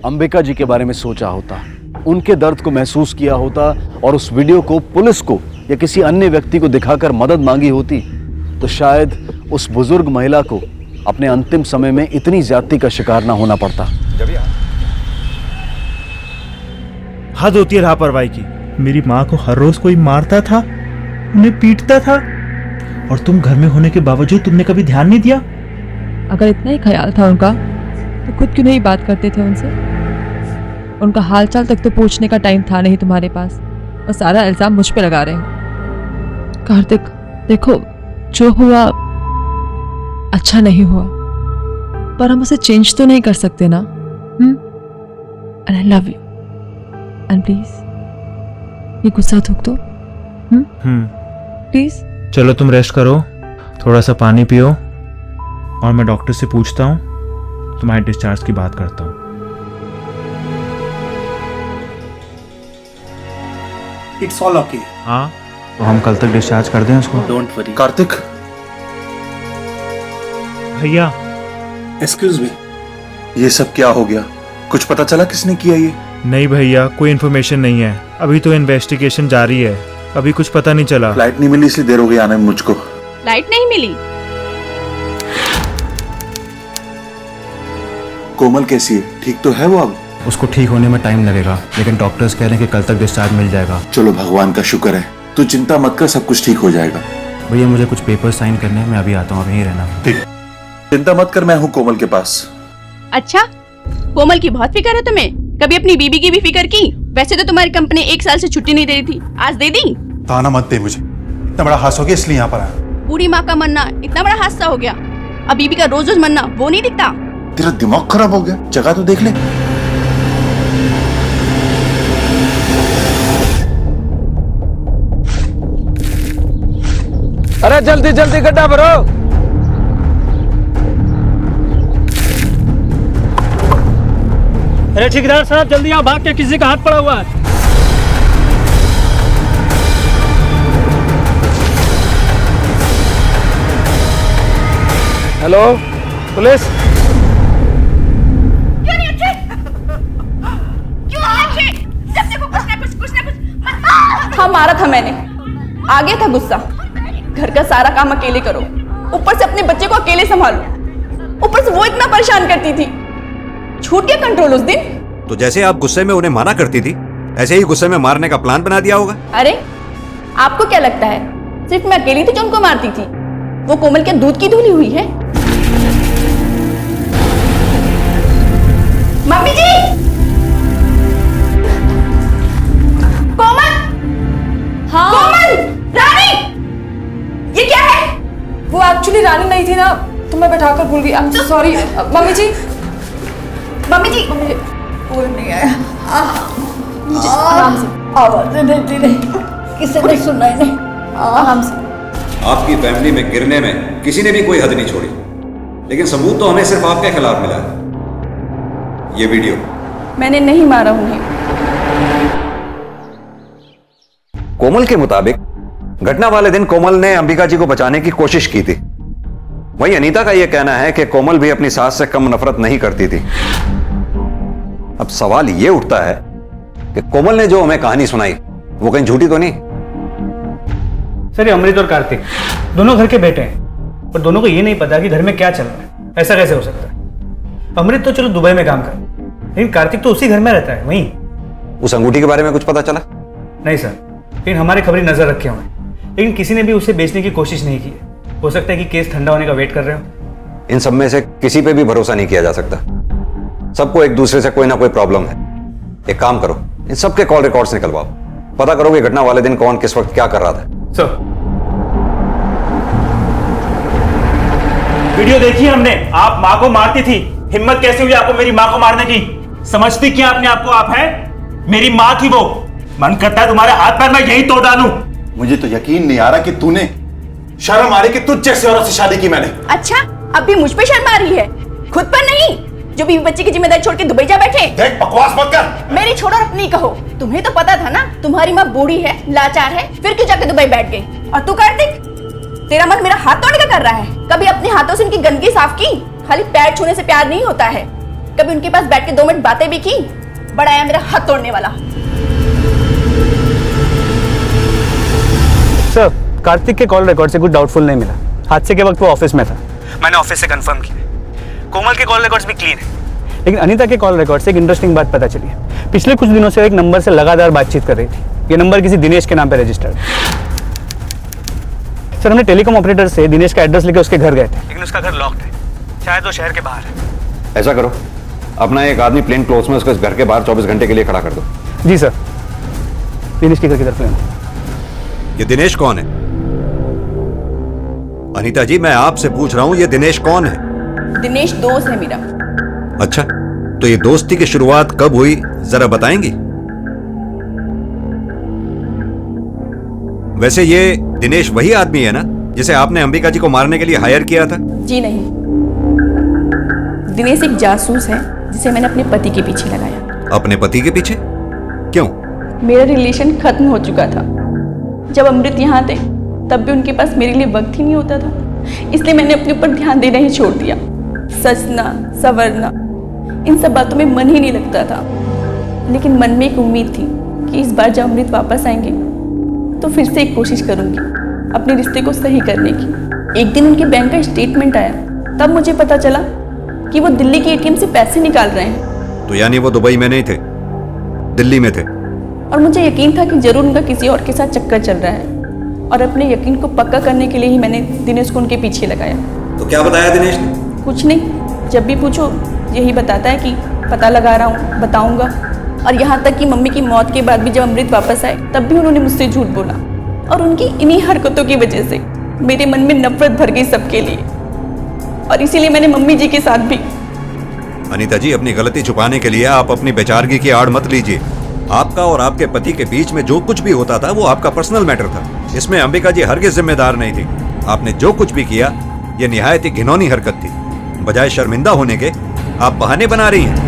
अंबिका जी के बारे में सोचा होता, उनके दर्द को महसूस किया होता और उस वीडियो को पुलिस को या किसी अन्य व्यक्ति को दिखाकर मदद मांगी होती, तो शायद उस बुजुर्ग महिला को अपने अंतिम समय में इतनी ज्यादती का शिकार ना होना पड़ता। हद होती है लापरवाही की। मेरी माँ को हर रोज कोई मारता था, उन्हें पीटता था, और तुम घर में होने के बावजूद तुमने कभी ध्यान नहीं दिया। अगर इतना ही ख्याल था उनका तो खुद क्यों नहीं बात करते थे उनसे? उनका हालचाल तक तो पूछने का टाइम था नहीं तुम्हारे पास और सारा इल्जाम मुझ पे लगा रहे हो। कार्तिक देखो, जो हुआ अच्छा नहीं हुआ, पर हम उसे चेंज तो नहीं कर सकते ना। And I love you, and please ये गुस्सा थूक दो प्लीज। चलो तुम रेस्ट करो, थोड़ा सा पानी पियो, और मैं डॉक्टर से पूछता हूँ, तुम्हारे डिस्चार्ज की बात करता हूँ। It's all okay. हाँ, तो हम कल तक डिस्चार्ज कर दें उसको। Don't worry. कार्तिक भैया, एक्सक्यूज मी, ये सब क्या हो गया? कुछ पता चला किसने किया ये? नहीं भैया, कोई इन्फॉर्मेशन नहीं है, अभी तो इन्वेस्टिगेशन जारी है, अभी कुछ पता नहीं चला। फ्लाइट नहीं मिली इसलिए देर हो गई आने में मुझको। लाइट नहीं मिली? कोमल कैसी है? ठीक तो है वो अब? उसको ठीक होने में टाइम लगेगा, लेकिन डॉक्टर्स कह रहे हैं कि कल तक डिस्चार्ज मिल जाएगा। चलो भगवान का शुक्र है, तू चिंता मत कर, सब कुछ ठीक हो जाएगा। भैया मुझे कुछ पेपर साइन करने हैं, मैं अभी आता हूँ, अब यहीं रहना। ठीक, चिंता मत कर, मैं हूँ कोमल के पास। अच्छा, कोमल की बहुत फिक्र है तुम्हें? कभी अपनी बीबी की भी फिक्र की? वैसे तो तुम्हारी कंपनी 1 साल से छुट्टी नहीं दे रही थी, आज दे दी? ताना मत दे मुझे, इतना बड़ा हादसा हो गया इसलिए यहाँ पर आया। बूढ़ी माँ का मरना इतना बड़ा हादसा हो गया, अब बीबी का रोज रोज मरना वो नहीं दिखता? तेरा दिमाग खराब हो गया, जगह तो देख ले। अरे जल्दी जल्दी गड्ढा भरो। अरे ठेकेदार साहब जल्दी आओ, भाग के किसी का हाथ पड़ा हुआ है। Hello police. क्यों नहीं अच्छे? क्यों अच्छे? जब देखो कुछ ना कुछ। हाँ, मारा था मैंने, आ गया था गुस्सा। घर का सारा काम अकेले करो, ऊपर से अपने बच्चे को अकेले संभालो, ऊपर से वो इतना परेशान करती थी, छूट गया कंट्रोल उस दिन। तो जैसे आप गुस्से में उन्हें मारा करती थी, ऐसे ही गुस्से में मारने का प्लान बना दिया होगा। अरे आपको क्या लगता है सिर्फ मैं अकेली थी जो उनको मारती थी? वो कोमल के दूध की धुली हुई है। मम्मी जी, कोमल। हाँ कोमल, रानी, ये क्या है? वो एक्चुअली रानी नहीं थी ना, तो मैं बैठाकर भूल गई। I am sorry mummy ji. Mummy ji, कोई नहीं आया। आराम से, आवाजें देती रही, किसी ने सुना ही नहीं। आराम से। आपकी फैमिली में गिरने में किसी ने भी कोई हद नहीं छोड़ी, लेकिन सबूत तो हमें सिर्फ आपके खिलाफ मिला है। ये वीडियो। मैंने नहीं मारा उन्हें। कोमल के मुताबिक घटना वाले दिन कोमल ने अंबिका जी को बचाने की कोशिश की थी। वहीं अनीता का यह कहना है कि कोमल भी अपनी सास से कम नफरत नहीं करती थी। अब सवाल यह उठता है कि कोमल ने जो हमें कहानी सुनाई वो कहीं झूठी तो नहीं? सर ये अमृत और कार्तिक दोनों घर के बेटे हैं, पर दोनों को ये नहीं पता कि घर में क्या चल रहा है। ऐसा कैसे हो सकता है? अमृत तो चलो दुबई में काम कर, लेकिन कार्तिक तो उसी घर में रहता है वहीं। उस अंगूठी के बारे में कुछ पता चला? नहीं सर, लेकिन हमारे खबरी नजर रखे हुए हैं, लेकिन किसी ने भी उसे बेचने की कोशिश नहीं की है। हो सकता है कि केस ठंडा होने का वेट कर रहे हो। इन सब में से किसी पे भी भरोसा नहीं किया जा सकता। सबको एक दूसरे से कोई ना कोई प्रॉब्लम है। एक काम करो, इन सबके कॉल रिकॉर्ड्स निकलवाओ, पता करो कि घटना वाले दिन कौन किस वक्त क्या कर रहा था। सर वीडियो देखी हमने, आप माँ को मारती थी। हिम्मत कैसे हुई आपको मेरी माँ को मारने की? समझती क्या अपने आप को आप है? मेरी माँ थी वो। मन करता है तुम्हारे हाथ पैर मैं यही तोड़ डालूं। मुझे तो यकीन नहीं आ रहा कि तूने शर्म आ रही कि तुझ जैसे औरत से शादी की मैंने। अच्छा, अब भी मुझ पे शर्म आ रही है, खुद पर नहीं, जो बीवी बच्चे की जिम्मेदारी छोड़ के दुबई जा बैठे। देख बकवास मत कर। मेरी छोड़ो और अपनी कहो। तुम्हें तो पता था ना तुम्हारी माँ बूढ़ी है, लाचार है, फिर क्यों जाके दुबई बैठ गई? और तू कार्तिक, तेरा मन मेरा हाथ तोड़ने का कर रहा है। कभी अपने हाथों से उनकी गंदगी साफ की? खाली पैर छूने से प्यार नहीं होता है। कभी उनके पास बैठ के 2 मिनट बातें भी की? बड़ा आया मेरा हाथ तोड़ने वाला। सर कार्तिक के कॉल रिकॉर्ड से कुछ डाउटफुल नहीं मिला। हादसे के वक्त वो ऑफिस में था, मैंने ऑफिस से कंफर्म किया। कोमल के कॉल रिकॉर्ड्स भी क्लीन है, लेकिन अनीता के कॉल रिकॉर्ड से एक इंटरेस्टिंग बात पता चली है। पिछले कुछ दिनों से एक नंबर से लगातार बातचीत कर रही थी। ये नंबर किसी दिनेश के नाम पे रजिस्टर्ड है। सर हमने टेलीकॉम ऑपरेटर से दिनेश का एड्रेस लेकर उसके घर गए थे, लेकिन उसका घर लॉक्ड है। शायद वो शहर के बाहर है। ऐसा करो, अपना एक आदमी प्लेन क्लोथ में उसके घर के बाहर 24 घंटे के लिए खड़ा कर दो। जी सर। दिनेश के घर की तरफ लेना। ये दिनेश कौन है? अनीता जी मैं आपसे पूछ रहा हूं, ये दिनेश कौन है? दिनेश दोस्त है मेरा। अच्छा, तो ये दोस्ती की शुरुआत कब हुई जरा बताएंगी? वैसे ये दिनेश वही आदमी है ना जिसे आपने अंबिका जी को मारने के लिए हायर किया था? जी नहीं, दिनेश एक जासूस है जिसे मैंने अपने पति के पीछे लगाया। अपने पति के पीछे? क्यों? मेरा रिलेशन खत्म हो चुका था। जब अमृत यहाँ थे तब भी उनके पास मेरे लिए वक्त ही नहीं होता था, इसलिए मैंने अपने ऊपर ध्यान देना ही छोड़ दिया। सजना संवरना इन सब बातों में मन ही नहीं लगता था। लेकिन मन में एक उम्मीद थी कि इस बार जब अमृत वापस आएंगे तो फिर से एक कोशिश करूंगी अपने रिश्ते को सही करने की। एक दिन उनके बैंक का स्टेटमेंट आया, तब मुझे पता चला कि वो दिल्ली के एटीएम से पैसे निकाल रहे हैं। तो यानी वो दुबई में नहीं थे, दिल्ली में थे? और मुझे यकीन था कि जरूर उनका किसी और के साथ चक्कर चल रहा है, और अपने यकीन को पक्का करने के लिए ही मैंने दिनेश को उनके पीछे लगाया। तो क्या बताया दिनेश ने? कुछ नहीं, जब भी पूछो यही बताता है कि पता लगा रहा हूँ, बताऊंगा। और यहाँ तक कि मम्मी की मौत के बाद भी जब अमृत वापस आए तब भी उन्होंने मुझसे झूठ बोला, और उनकी इन्हीं हरकतों की वजह से मेरे मन में नफरत भर गई सबके लिए, और इसीलिए मैंने मम्मी जी के साथ भी। अनीता जी अपनी गलती छुपाने के लिए आप अपनी बेचारगी की आड़ मत लीजिए। आपका और आपके पति के बीच में जो कुछ भी होता था वो आपका पर्सनल मैटर था, इसमें अंबिका जी हरगिज़ जिम्मेदार नहीं थी। आपने जो कुछ भी किया ये निहायत ही घिनौनी हरकत थी। बजाय शर्मिंदा होने के आप बहाने बना रही हैं।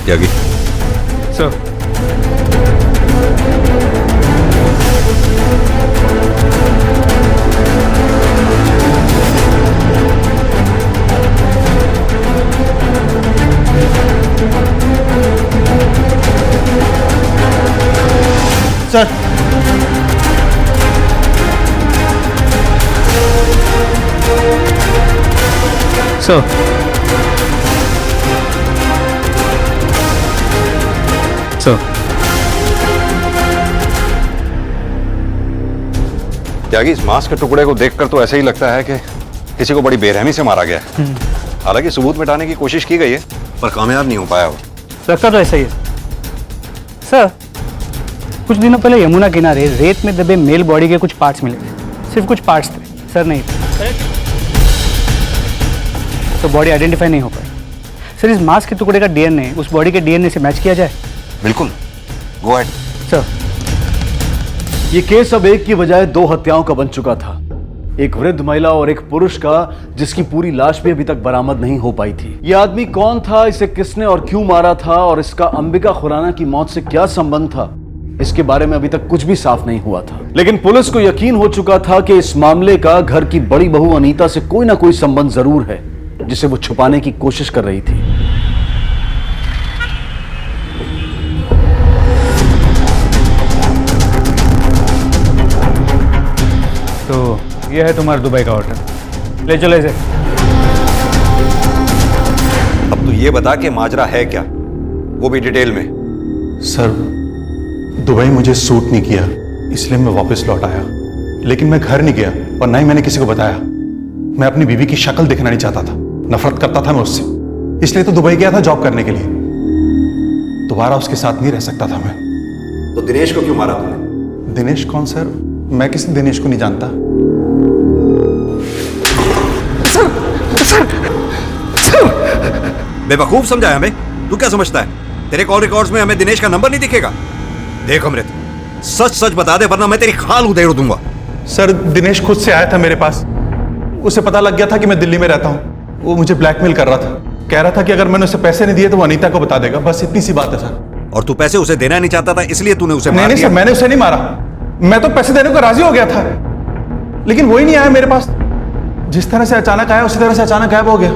त्यागी सर, सर सर सर त्यागी इस मांस के टुकड़े को देखकर तो ऐसे ही लगता है कि किसी को बड़ी बेरहमी से मारा गया है। हालांकि सबूत मिटाने की कोशिश की गई है पर कामयाब नहीं हो पाया वो। लगता तो ऐसा ही है सर। कुछ दिनों पहले यमुना किनारे रेत में दबे मेल बॉडी के कुछ पार्ट्स मिले थे, सिर्फ कुछ पार्ट्स थे सर, नहीं थे। तो बॉडी आइडेंटिफाई नहीं हो पाई सर। इस मांस के टुकड़े का डीएनए उस बॉडी के डीएनए से मैच किया जाए? बिल्कुल, गो अहेड सर। ये केस अब एक की बजाय 2 हत्याओं का बन चुका था। एक वृद्ध महिला और एक पुरुष का, जिसकी पूरी लाश भी अभी तक बरामद नहीं हो पाई थी। यह आदमी कौन था, इसे किसने और क्यों मारा था, और इसका अंबिका खुराना की मौत से क्या संबंध था, इसके बारे में अभी तक कुछ भी साफ नहीं हुआ था। लेकिन पुलिस को यकीन हो चुका था कि इस मामले का घर की बड़ी बहू अनीता से कोई ना कोई संबंध जरूर है, जिसे वो छुपाने की कोशिश कर रही थी। तो ये है तुम्हारा दुबई का होटल, ले चलो इसे। अब तू ये बता कि माजरा है क्या, वो भी डिटेल में। सर, दुबई मुझे सूट नहीं किया, इसलिए मैं वापस लौट आया। लेकिन मैं घर नहीं गया और ना ही मैंने किसी को बताया। मैं अपनी बीवी की शक्ल देखना नहीं चाहता था, नफरत करता था मैं उससे, इसलिए तो दुबई गया था जॉब करने के लिए। दोबारा उसके साथ नहीं रह सकता था मैं। तो दिनेश को क्यों मारा तूने? दिनेश कौन सर? मैं किसी दिनेश को नहीं जानता। बेवकूफ समझा है हमें? तू क्या समझता है तेरे कॉल रिकॉर्ड्स में हमें दिनेश का नंबर नहीं दिखेगा? देख अमृत, सच सच बता दे वरना मैं तेरी खाल उधेड़ दूंगा। सर, दिनेश खुद से आया था मेरे पास। उसे पता लग गया था कि मैं दिल्ली में रहता हूँ। वो मुझे ब्लैकमेल कर रहा था, कह रहा था कि अगर मैंने उसे पैसे नहीं दिए तो वो अनीता को बता देगा। बस इतनी सी बात है सर। और तू पैसे उसे देना नहीं चाहता था, इसलिए तूने उसे मार नहीं दिया? सर, मैंने उसे नहीं मारा। मैं तो पैसे देने को राजी हो गया था, लेकिन वो ही नहीं आया मेरे पास। जिस तरह से अचानक आया उसी तरह से अचानक गायब हो गया।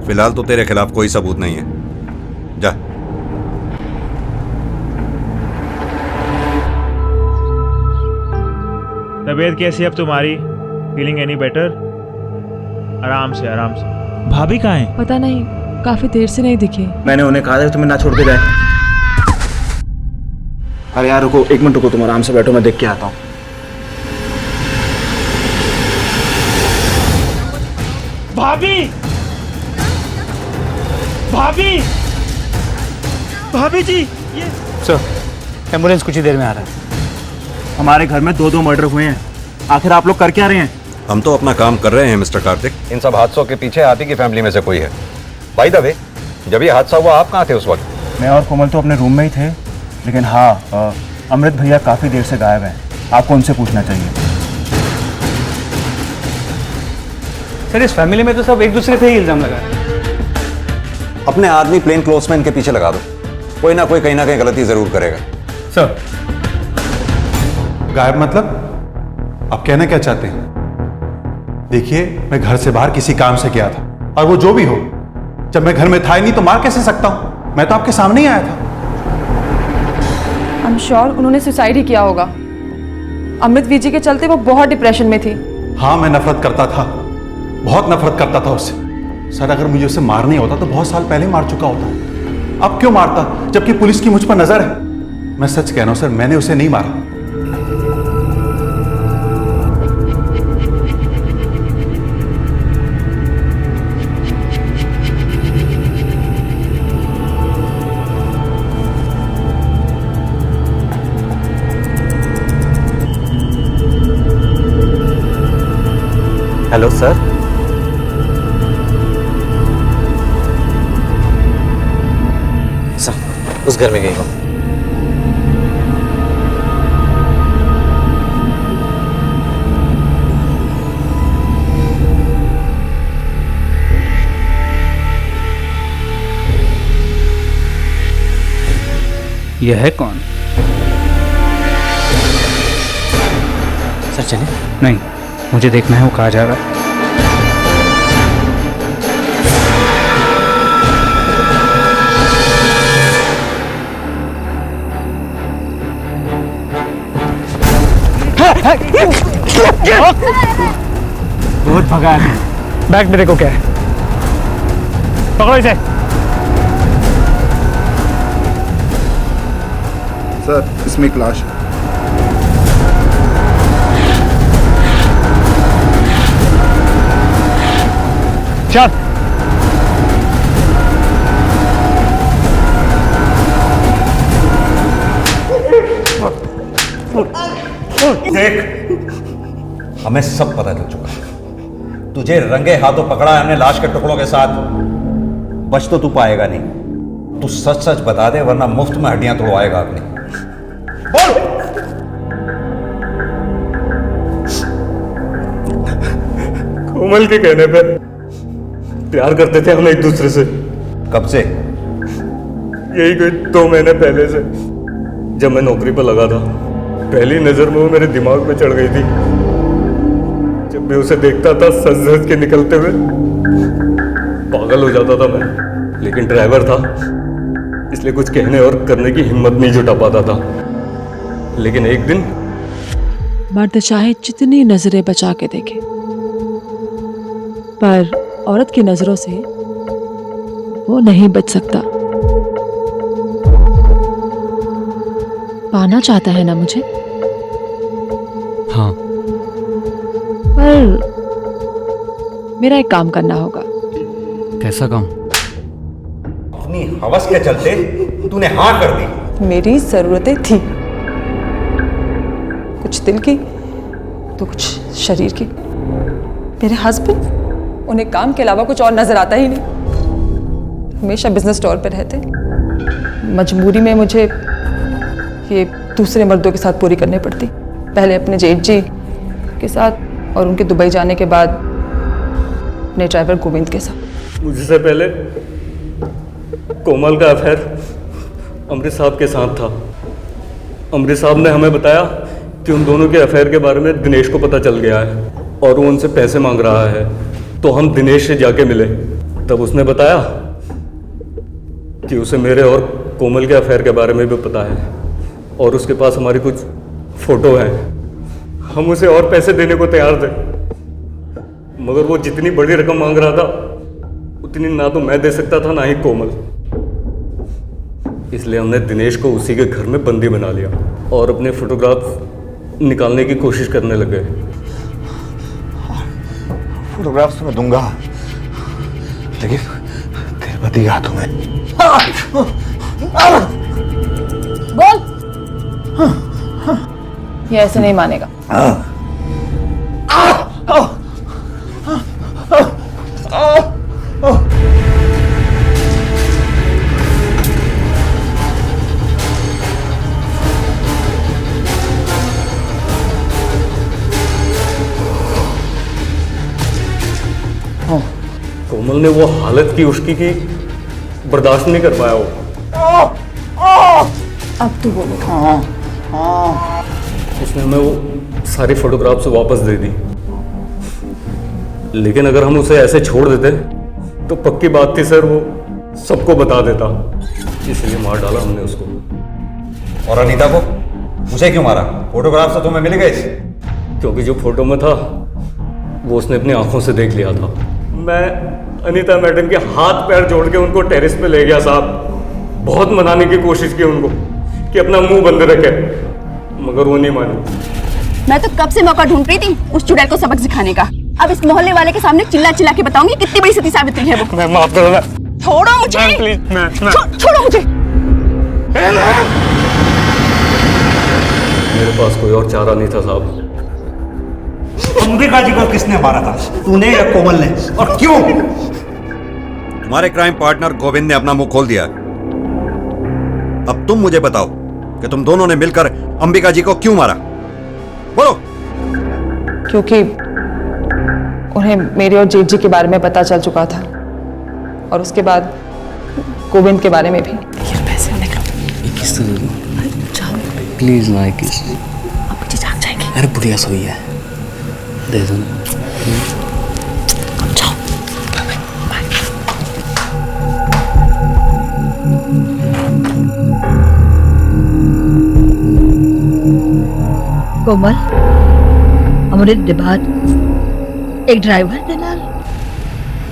फिलहाल तो तेरे खिलाफ कोई सबूत नहीं है, जा। तबीयत कैसी है अब तुम्हारी? Feeling any better? आराम से आराम से। भाभी कहाँ है? पता नहीं, काफी देर से नहीं दिखे। मैंने उन्हें कहा था कि तुम्हें ना छोड़ के जाए। अरे यार रुको, एक मिनट रुको, तुम आराम से बैठो, मैं देख के आता हूँ। भाभी, भाभी, भाभी जी, ये सर, एम्बुलेंस कुछ ही देर में आ रहा है। हमारे घर में 2 मर्डर हुए हैं, आखिर आप लोग कर क्या रहे हैं? हम तो अपना काम कर रहे हैं मिस्टर कार्तिक। इन सब हादसों के पीछे आप ही की फैमिली में से कोई है। बाय द वे, जब ये हादसा हुआ आप कहाँ थे उस वक्त? मैं और कोमल तो अपने रूम में ही थे, लेकिन हाँ, अमृत भैया काफ़ी देर से गायब हैं। आपको उनसे पूछना चाहिए। सर, इस फैमिली में तो सब एक दूसरे पे ही इल्जाम लगा रहे हैं। अपने आदमी प्लेन क्लोथ्समैन के पीछे लगा दो, कोई ना कोई कहीं ना कहीं गलती जरूर करेगा। सर, गायब मतलब? आप कहना क्या चाहते हैं? देखिए, मैं घर से बाहर किसी काम से गया था, और वो जो भी हो, जब मैं घर में था ही नहीं तो मार कैसे सकता हूं? मैं तो आपके सामने ही आया था। आई एम श्योर उन्होंने सुसाइड ही किया होगा। अमृत वीजी के चलते वो बहुत डिप्रेशन में थी। हाँ, मैं नफरत करता था, बहुत नफरत करता था उससे। सर, अगर मुझे उसे मारना ही होता तो बहुत साल पहले मार चुका होता। अब क्यों मारता, जबकि पुलिस की मुझ पर नजर है? मैं सच कह रहा हूं सर, मैंने उसे नहीं मारा। Hello sir. सर, उस घर में गई हो? यह है कौन? सर चले? नहीं, मुझे देखना है वो कहाँ जा रहा है। बहुत भगा है। बैग मेरे को क्या है? पकड़ो इसे। सर, इसमें एक लाश है। चल। देख, हमें सब पता चल चुका है। तुझे रंगे हाथों पकड़ा है हमने लाश के टुकड़ों के साथ। बच तो तू पाएगा नहीं। तू सच सच बता दे वरना मुफ्त में हड्डियां तोड़वाएगा अपनी। बोल। कोमल के कहने पे प्यार करते थे हम एक दूसरे से। कब से? यही कोई 2 महीने पहले से, जब मैं नौकरी पर लगा था। पहली नजर में वो मेरे दिमाग में चढ़ गई थी। जब मैं उसे देखता था सज सज के निकलते हुए, पागल हो जाता था मैं। लेकिन ड्राइवर था, इसलिए कुछ कहने और करने की हिम्मत नहीं जुटा पाता था। लेकिन एक दिन मर्द चाहे जितनी नजरें बचा के देखे, पर औरत की नजरों से वो नहीं बच सकता। पाना चाहता है ना मुझे? हाँ। पर मेरा एक काम करना होगा। कैसा काम? अपनी हवस के चलते तूने हाँ कर दी। मेरी जरूरतें थी, कुछ दिल की तो कुछ शरीर की। मेरे हस्बैंड, उन्हें काम के अलावा कुछ और नजर आता ही नहीं। हमेशा बिजनेस टूर पे रहते। मजबूरी में मुझे ये दूसरे मर्दों के साथ पूरी करनी पड़ती। पहले अपने जेठ जी के साथ और उनके दुबई जाने के बाद अपने ड्राइवर गोविंद के साथ। मुझसे पहले कोमल का अफेयर अमृत साहब के साथ था। अमृत साहब ने हमें बताया कि उन दोनों के अफेयर के बारे में दिनेश को पता चल गया है और वो उनसे पैसे मांग रहा है। तो हम दिनेश से जाके मिले, तब उसने बताया कि उसे मेरे और कोमल के अफेयर के बारे में भी पता है और उसके पास हमारी कुछ फोटो हैं। हम उसे और पैसे देने को तैयार थे, मगर वो जितनी बड़ी रकम मांग रहा था उतनी ना तो मैं दे सकता था ना ही कोमल। इसलिए हमने दिनेश को उसी के घर में बंदी बना लिया और अपने फोटोग्राफ निकालने की कोशिश करने लगे। फोटोग्राफ्स तो मैं दूंगा, लेकिन तेरे पति के हाथों में। बोल। ये ऐसे नहीं मानेगा। कोमल ने वो हालत की उसकी कि बर्दाश्त नहीं कर पाया वो। अब तू बोलो। उसने हमें वो सारी फोटोग्राफ्स वापस दे दी, लेकिन अगर हम उसे ऐसे छोड़ देते तो पक्की बात थी सर, वो सबको बता देता। इसलिए मार डाला हमने उसको। और अनीता को मुझे क्यों मारा? फोटोग्राफ्स तो तुम्हें मिल गए थे। क्योंकि जो फोटो में था वो उसने अपनी आंखों से देख लिया था। मैं अनीता मैडम के हाथ पैर जोड़ के उनको टेरेस पे ले गया साहब। बहुत मनाने की कोशिश की उनको कि अपना मुंह बंद रखे, मगर वो नहीं मानी। मैं तो कब से मौका ढूंढ रही थी उस चुड़ैल को सबक सिखाने का। अब इस मोहल्ले वाले के सामने चिल्ला चिल्ला के बताऊंगी कितनी बड़ी सती सावित्री है वो। मैं माफ करो ना। छोड़ो मुझे प्लीज। छोड़ो मुझे। मेरे पास कोई और चारा नहीं था साहब। अंबिका जी को किसने मारा था, तूने या कोमल ने? और क्यों? तुम्हारे क्राइम पार्टनर गोविंद ने अपना मुंह खोल दिया। अब तुम मुझे बताओ कि तुम दोनों ने मिलकर अंबिका जी को क्यों मारा? बोलो। क्योंकि उन्हें मेरे और जेठ जी के बारे में पता चल चुका था और उसके बाद गोविंद के बारे में भी। पैसे प्लीज ना किस। अब मुझे जाग जाएंगे। अरे बुढ़िया सोई है, दे दो ना। जाओ। कोमल, अमृत के बाद एक ड्राइवर दलाल,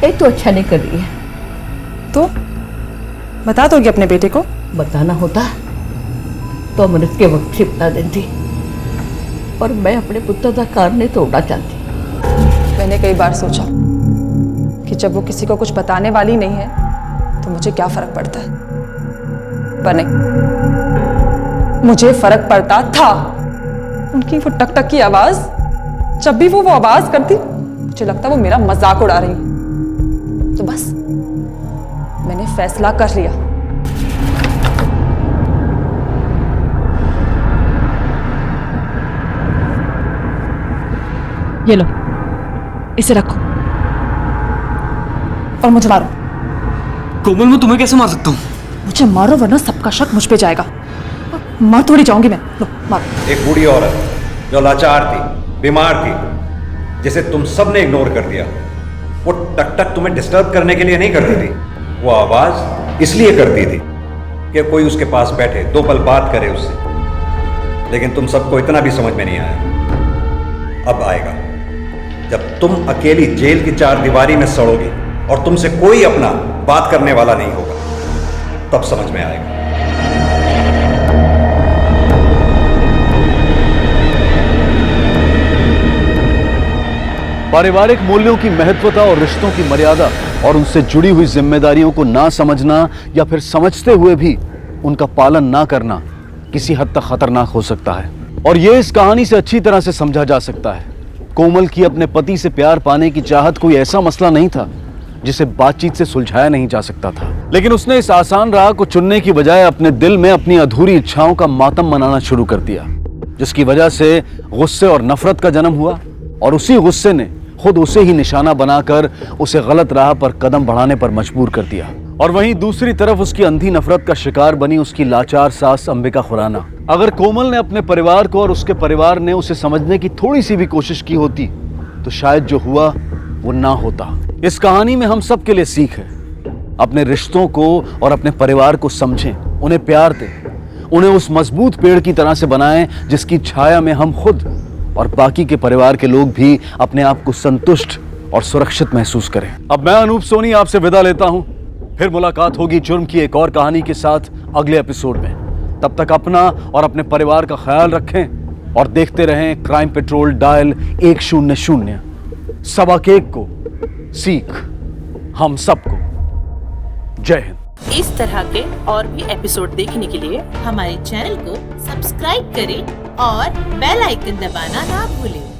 ये तो अच्छा नहीं कर रही है। तो बता दोगे अपने बेटे को? बताना होता तो अमृत के वक्त से बता देती, और मैं अपने पुत्र का कार नहीं तोड़ना चाहती। मैंने कई बार सोचा कि जब वो किसी को कुछ बताने वाली नहीं है तो मुझे क्या फर्क पड़ता है, पर नहीं, मुझे फर्क पड़ता था। उनकी वो टक टक की आवाज, जब भी वो आवाज करती मुझे लगता वो मेरा मजाक उड़ा रही। तो बस मैंने फैसला कर लिया। ये लो, इसे रखो। और मुझे मारो। कोमल, मैं तुम्हें कैसे मार सकता हूँ? मुझे मारो वरना सबका शक मुझ पे जाएगा। मार थोड़ी जाऊंगी मैं। लो मारो। एक बूढ़ी औरत जो लाचार थी, बीमार थी, जिसे तुम सब ने इग्नोर कर दिया, वो टक टक तुम्हें डिस्टर्ब करने के लिए नहीं करती थी। वो आवाज इसलिए करती थी कि कोई उसके पास बैठे, 2 पल बात करे उससे। लेकिन तुम सबको इतना भी समझ में नहीं आया। अब आएगा जब तुम अकेली जेल की 4 दीवारी में सड़ोगी और तुमसे कोई अपना बात करने वाला नहीं होगा, तब समझ में आएगा। पारिवारिक मूल्यों की महत्वता और रिश्तों की मर्यादा और उनसे जुड़ी हुई जिम्मेदारियों को ना समझना या फिर समझते हुए भी उनका पालन ना करना किसी हद तक खतरनाक हो सकता है। और यह इस कहानी से अच्छी तरह से समझा जा सकता है। कोमल की अपने पति से प्यार पाने की चाहत कोई ऐसा मसला नहीं था जिसे बातचीत से सुलझाया नहीं जा सकता था, लेकिन उसने इस आसान राह को चुनने की बजाय अपने दिल में अपनी अधूरी इच्छाओं का मातम मनाना शुरू कर दिया, जिसकी वजह से गुस्से और नफरत का जन्म हुआ। और उसी गुस्से ने खुद उसे ही निशाना बनाकर उसे गलत राह पर कदम बढ़ाने पर मजबूर कर दिया। और वहीं दूसरी तरफ उसकी अंधी नफरत का शिकार बनी उसकी लाचार सास अंबिका खुराना। अगर कोमल ने अपने परिवार को और उसके परिवार ने उसे समझने की थोड़ी सी भी कोशिश की होती तो शायद जो हुआ वो ना होता। इस कहानी में हम सब के लिए सीख है, अपने रिश्तों को और अपने परिवार को समझें, उन्हें प्यार दें, उन्हें उस मजबूत पेड़ की तरह से बनाएं जिसकी छाया में हम खुद और बाकी के परिवार के लोग भी अपने आप को संतुष्ट और सुरक्षित महसूस करें। अब मैं अनूप सोनी आपसे विदा लेता हूं। फिर मुलाकात होगी जुर्म की एक और कहानी के साथ अगले एपिसोड में। तब तक अपना और अपने परिवार का ख्याल रखें और देखते रहें क्राइम पेट्रोल डायल 100। सबक एक को सीख हम सबको। जय हिंद। इस तरह के और भी एपिसोड देखने के लिए हमारे चैनल को सब्सक्राइब करें और बेल आइकन दबाना ना भूलें।